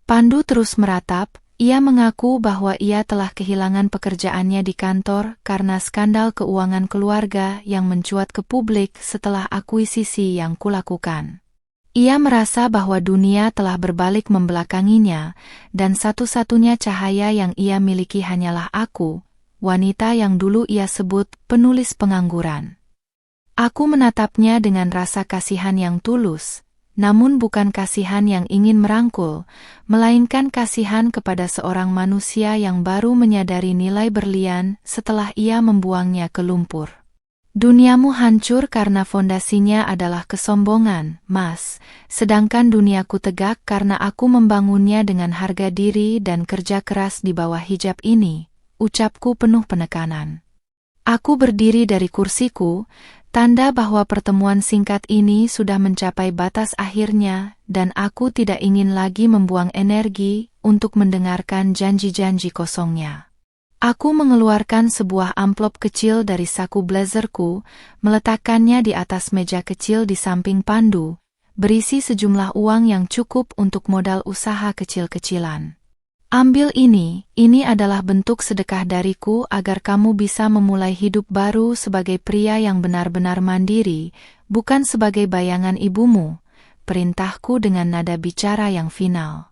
Pandu terus meratap, ia mengaku bahwa ia telah kehilangan pekerjaannya di kantor karena skandal keuangan keluarga yang mencuat ke publik setelah akuisisi yang kulakukan. Ia merasa bahwa dunia telah berbalik membelakanginya, dan satu-satunya cahaya yang ia miliki hanyalah aku, wanita yang dulu ia sebut penulis pengangguran. Aku menatapnya dengan rasa kasihan yang tulus, namun bukan kasihan yang ingin merangkul, melainkan kasihan kepada seorang manusia yang baru menyadari nilai berlian setelah ia membuangnya ke lumpur. Duniamu hancur karena fondasinya adalah kesombongan, Mas, sedangkan duniaku tegak karena aku membangunnya dengan harga diri dan kerja keras di bawah hijab ini, ucapku penuh penekanan. Aku berdiri dari kursiku, tanda bahwa pertemuan singkat ini sudah mencapai batas akhirnya dan aku tidak ingin lagi membuang energi untuk mendengarkan janji-janji kosongnya. Aku mengeluarkan sebuah amplop kecil dari saku blazerku, meletakkannya di atas meja kecil di samping Pandu, berisi sejumlah uang yang cukup untuk modal usaha kecil-kecilan. Ambil ini adalah bentuk sedekah dariku agar kamu bisa memulai hidup baru sebagai pria yang benar-benar mandiri, bukan sebagai bayangan ibumu, perintahku dengan nada bicara yang final.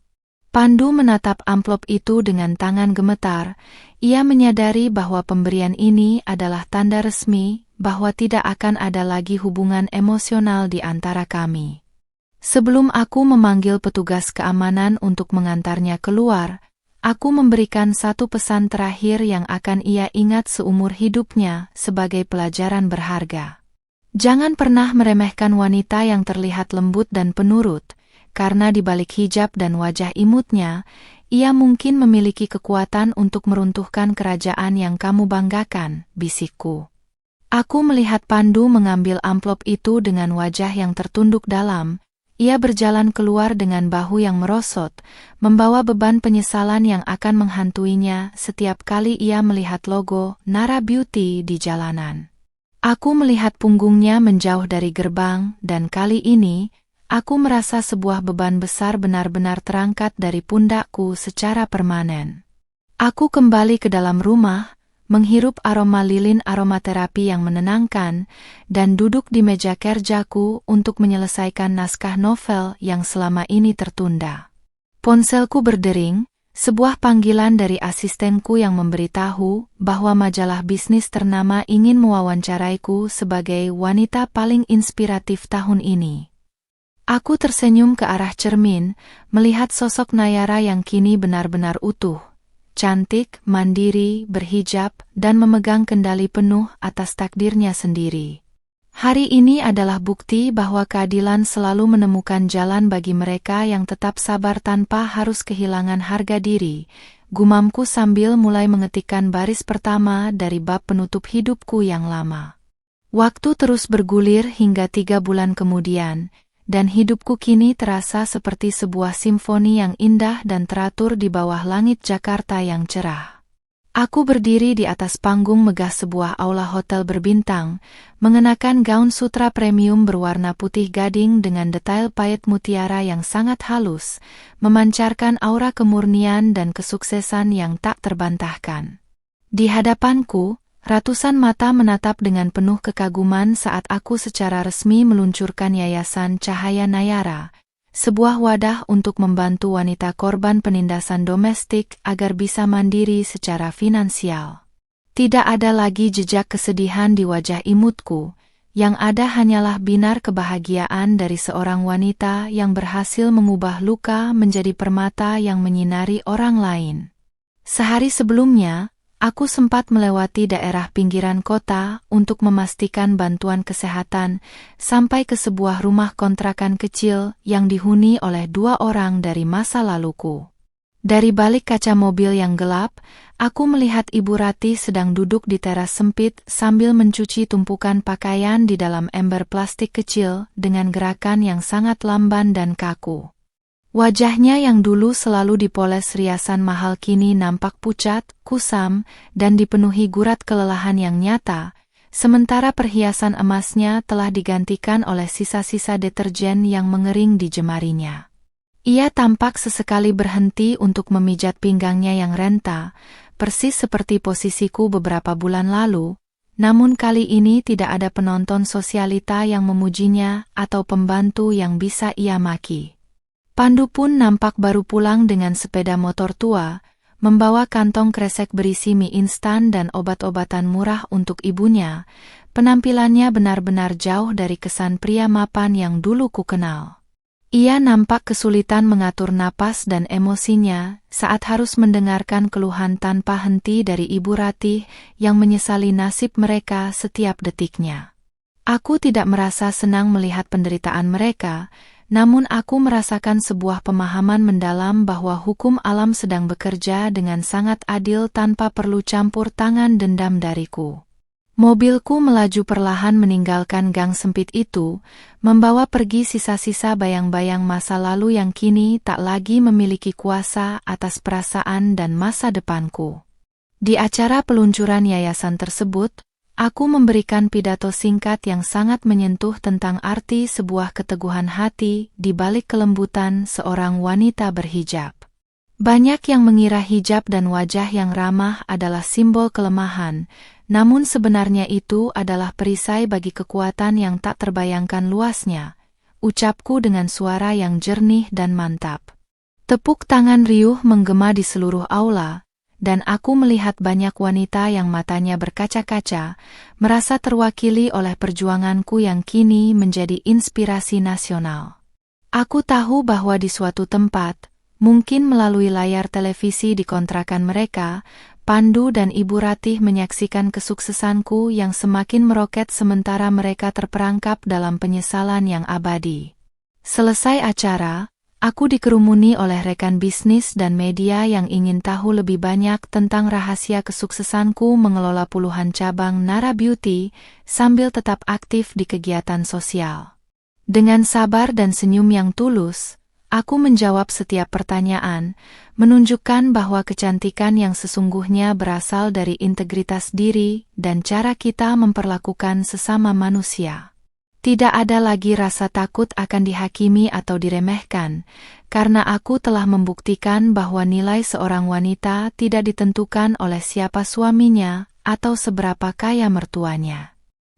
Pandu menatap amplop itu dengan tangan gemetar. Ia menyadari bahwa pemberian ini adalah tanda resmi bahwa tidak akan ada lagi hubungan emosional di antara kami. Sebelum aku memanggil petugas keamanan untuk mengantarnya keluar, aku memberikan satu pesan terakhir yang akan ia ingat seumur hidupnya sebagai pelajaran berharga. Jangan pernah meremehkan wanita yang terlihat lembut dan penurut, karena di balik hijab dan wajah imutnya, ia mungkin memiliki kekuatan untuk meruntuhkan kerajaan yang kamu banggakan, bisikku. Aku melihat Pandu mengambil amplop itu dengan wajah yang tertunduk dalam. Ia berjalan keluar dengan bahu yang merosot, membawa beban penyesalan yang akan menghantuinya setiap kali ia melihat logo Nara Beauty di jalanan. Aku melihat punggungnya menjauh dari gerbang, dan kali ini, aku merasa sebuah beban besar benar-benar terangkat dari pundakku secara permanen. Aku kembali ke dalam rumah, menghirup aroma lilin aromaterapi yang menenangkan, dan duduk di meja kerjaku untuk menyelesaikan naskah novel yang selama ini tertunda. Ponselku berdering, sebuah panggilan dari asistenku yang memberitahu bahwa majalah bisnis ternama ingin mewawancaraiku sebagai wanita paling inspiratif tahun ini. Aku tersenyum ke arah cermin, melihat sosok Nayara yang kini benar-benar utuh. Cantik, mandiri, berhijab, dan memegang kendali penuh atas takdirnya sendiri. Hari ini adalah bukti bahwa keadilan selalu menemukan jalan bagi mereka yang tetap sabar tanpa harus kehilangan harga diri, gumamku sambil mulai mengetikkan baris pertama dari bab penutup hidupku yang lama. Waktu terus bergulir hingga 3 bulan kemudian, dan hidupku kini terasa seperti sebuah simfoni yang indah dan teratur di bawah langit Jakarta yang cerah. Aku berdiri di atas panggung megah sebuah aula hotel berbintang, mengenakan gaun sutra premium berwarna putih gading dengan detail paet mutiara yang sangat halus, memancarkan aura kemurnian dan kesuksesan yang tak terbantahkan. Di hadapanku, ratusan mata menatap dengan penuh kekaguman saat aku secara resmi meluncurkan Yayasan Cahaya Nayara, sebuah wadah untuk membantu wanita korban penindasan domestik agar bisa mandiri secara finansial. Tidak ada lagi jejak kesedihan di wajah imutku, yang ada hanyalah binar kebahagiaan dari seorang wanita yang berhasil mengubah luka menjadi permata yang menyinari orang lain. Sehari sebelumnya, aku sempat melewati daerah pinggiran kota untuk memastikan bantuan kesehatan sampai ke sebuah rumah kontrakan kecil yang dihuni oleh 2 orang dari masa laluku. Dari balik kaca mobil yang gelap, aku melihat Ibu Rati sedang duduk di teras sempit sambil mencuci tumpukan pakaian di dalam ember plastik kecil dengan gerakan yang sangat lamban dan kaku. Wajahnya yang dulu selalu dipoles riasan mahal kini nampak pucat, kusam, dan dipenuhi gurat kelelahan yang nyata, sementara perhiasan emasnya telah digantikan oleh sisa-sisa deterjen yang mengering di jemarinya. Ia tampak sesekali berhenti untuk memijat pinggangnya yang renta, persis seperti posisiku beberapa bulan lalu, namun kali ini tidak ada penonton sosialita yang memujinya atau pembantu yang bisa ia maki. Pandu pun nampak baru pulang dengan sepeda motor tua, membawa kantong kresek berisi mie instan dan obat-obatan murah untuk ibunya. Penampilannya benar-benar jauh dari kesan pria mapan yang dulu ku kenal. Ia nampak kesulitan mengatur napas dan emosinya saat harus mendengarkan keluhan tanpa henti dari Ibu Ratih yang menyesali nasib mereka setiap detiknya. Aku tidak merasa senang melihat penderitaan mereka, namun aku merasakan sebuah pemahaman mendalam bahwa hukum alam sedang bekerja dengan sangat adil tanpa perlu campur tangan dendam dariku. Mobilku melaju perlahan meninggalkan gang sempit itu, membawa pergi sisa-sisa bayang-bayang masa lalu yang kini tak lagi memiliki kuasa atas perasaan dan masa depanku. Di acara peluncuran yayasan tersebut, aku memberikan pidato singkat yang sangat menyentuh tentang arti sebuah keteguhan hati di balik kelembutan seorang wanita berhijab. Banyak yang mengira hijab dan wajah yang ramah adalah simbol kelemahan, namun sebenarnya itu adalah perisai bagi kekuatan yang tak terbayangkan luasnya, ucapku dengan suara yang jernih dan mantap. Tepuk tangan riuh menggema di seluruh aula, dan aku melihat banyak wanita yang matanya berkaca-kaca, merasa terwakili oleh perjuanganku yang kini menjadi inspirasi nasional. Aku tahu bahwa di suatu tempat, mungkin melalui layar televisi di kontrakan mereka, Pandu dan Ibu Ratih menyaksikan kesuksesanku yang semakin meroket sementara mereka terperangkap dalam penyesalan yang abadi. Selesai acara, aku dikerumuni oleh rekan bisnis dan media yang ingin tahu lebih banyak tentang rahasia kesuksesanku mengelola puluhan cabang Nara Beauty sambil tetap aktif di kegiatan sosial. Dengan sabar dan senyum yang tulus, aku menjawab setiap pertanyaan, menunjukkan bahwa kecantikan yang sesungguhnya berasal dari integritas diri dan cara kita memperlakukan sesama manusia. Tidak ada lagi rasa takut akan dihakimi atau diremehkan, karena aku telah membuktikan bahwa nilai seorang wanita tidak ditentukan oleh siapa suaminya atau seberapa kaya mertuanya.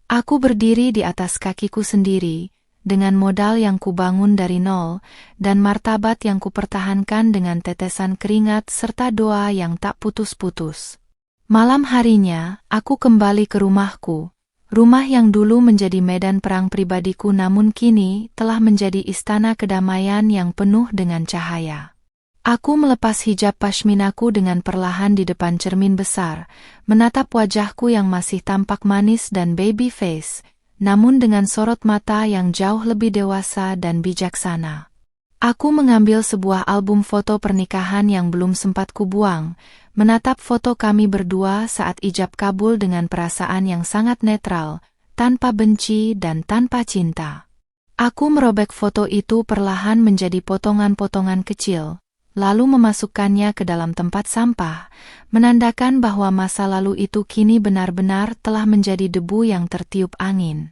Aku berdiri di atas kakiku sendiri, dengan modal yang kubangun dari nol, dan martabat yang kupertahankan dengan tetesan keringat serta doa yang tak putus-putus. Malam harinya, aku kembali ke rumahku. Rumah yang dulu menjadi medan perang pribadiku namun kini telah menjadi istana kedamaian yang penuh dengan cahaya. Aku melepas hijab pashminaku dengan perlahan di depan cermin besar, menatap wajahku yang masih tampak manis dan baby face, namun dengan sorot mata yang jauh lebih dewasa dan bijaksana. Aku mengambil sebuah album foto pernikahan yang belum sempat kubuang, menatap foto kami berdua saat ijab kabul dengan perasaan yang sangat netral, tanpa benci dan tanpa cinta. Aku merobek foto itu perlahan menjadi potongan-potongan kecil, lalu memasukkannya ke dalam tempat sampah, menandakan bahwa masa lalu itu kini benar-benar telah menjadi debu yang tertiup angin.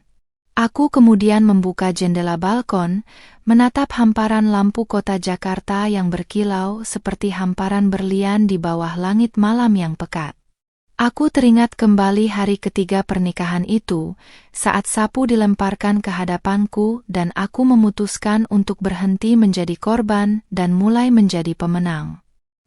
Aku kemudian membuka jendela balkon, menatap hamparan lampu kota Jakarta yang berkilau seperti hamparan berlian di bawah langit malam yang pekat. Aku teringat kembali hari ketiga pernikahan itu, saat sapu dilemparkan ke hadapanku dan aku memutuskan untuk berhenti menjadi korban dan mulai menjadi pemenang.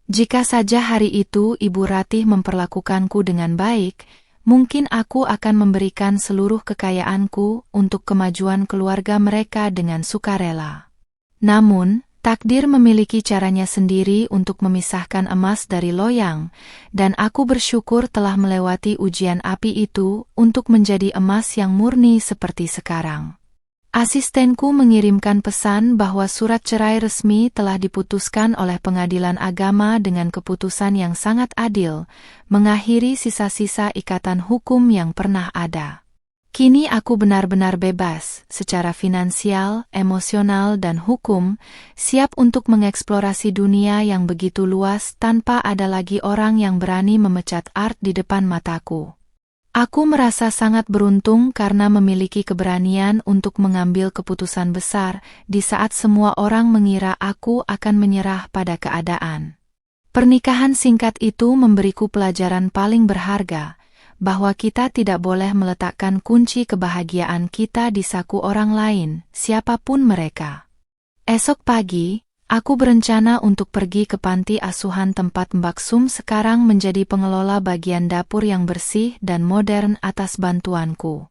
Jika saja hari itu Ibu Ratih memperlakukanku dengan baik, mungkin aku akan memberikan seluruh kekayaanku untuk kemajuan keluarga mereka dengan sukarela. Namun, takdir memiliki caranya sendiri untuk memisahkan emas dari loyang, dan aku bersyukur telah melewati ujian api itu untuk menjadi emas yang murni seperti sekarang. Asistenku mengirimkan pesan bahwa surat cerai resmi telah diputuskan oleh Pengadilan Agama dengan keputusan yang sangat adil, mengakhiri sisa-sisa ikatan hukum yang pernah ada. Kini aku benar-benar bebas, secara finansial, emosional dan hukum, siap untuk mengeksplorasi dunia yang begitu luas tanpa ada lagi orang yang berani memecat art di depan mataku. Aku merasa sangat beruntung karena memiliki keberanian untuk mengambil keputusan besar di saat semua orang mengira aku akan menyerah pada keadaan. Pernikahan singkat itu memberiku pelajaran paling berharga, bahwa kita tidak boleh meletakkan kunci kebahagiaan kita di saku orang lain, siapapun mereka. Esok pagi, aku berencana untuk pergi ke panti asuhan tempat Mbak Sum sekarang menjadi pengelola bagian dapur yang bersih dan modern atas bantuanku.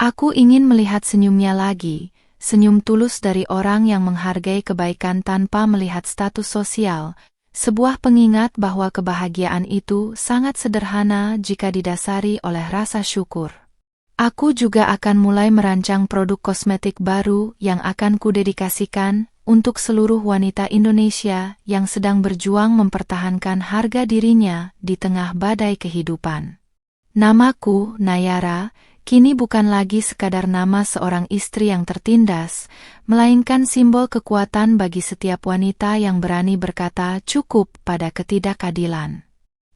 Aku ingin melihat senyumnya lagi, senyum tulus dari orang yang menghargai kebaikan tanpa melihat status sosial, sebuah pengingat bahwa kebahagiaan itu sangat sederhana jika didasari oleh rasa syukur. Aku juga akan mulai merancang produk kosmetik baru yang akan kudedikasikan untuk seluruh wanita Indonesia yang sedang berjuang mempertahankan harga dirinya di tengah badai kehidupan. Namaku, Nayara, kini bukan lagi sekadar nama seorang istri yang tertindas, melainkan simbol kekuatan bagi setiap wanita yang berani berkata cukup pada ketidakadilan.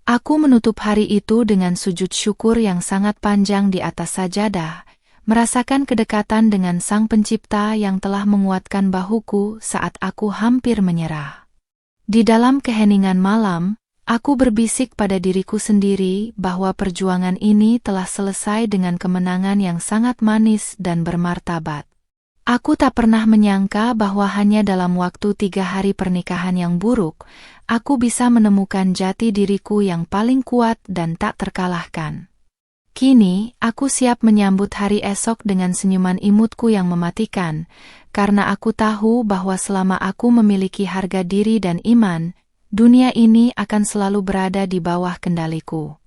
Aku menutup hari itu dengan sujud syukur yang sangat panjang di atas sajadah, merasakan kedekatan dengan Sang Pencipta yang telah menguatkan bahuku saat aku hampir menyerah. Di dalam keheningan malam, aku berbisik pada diriku sendiri bahwa perjuangan ini telah selesai dengan kemenangan yang sangat manis dan bermartabat. Aku tak pernah menyangka bahwa hanya dalam waktu 3 hari pernikahan yang buruk, aku bisa menemukan jati diriku yang paling kuat dan tak terkalahkan. Kini, aku siap menyambut hari esok dengan senyuman imutku yang mematikan, karena aku tahu bahwa selama aku memiliki harga diri dan iman, dunia ini akan selalu berada di bawah kendaliku.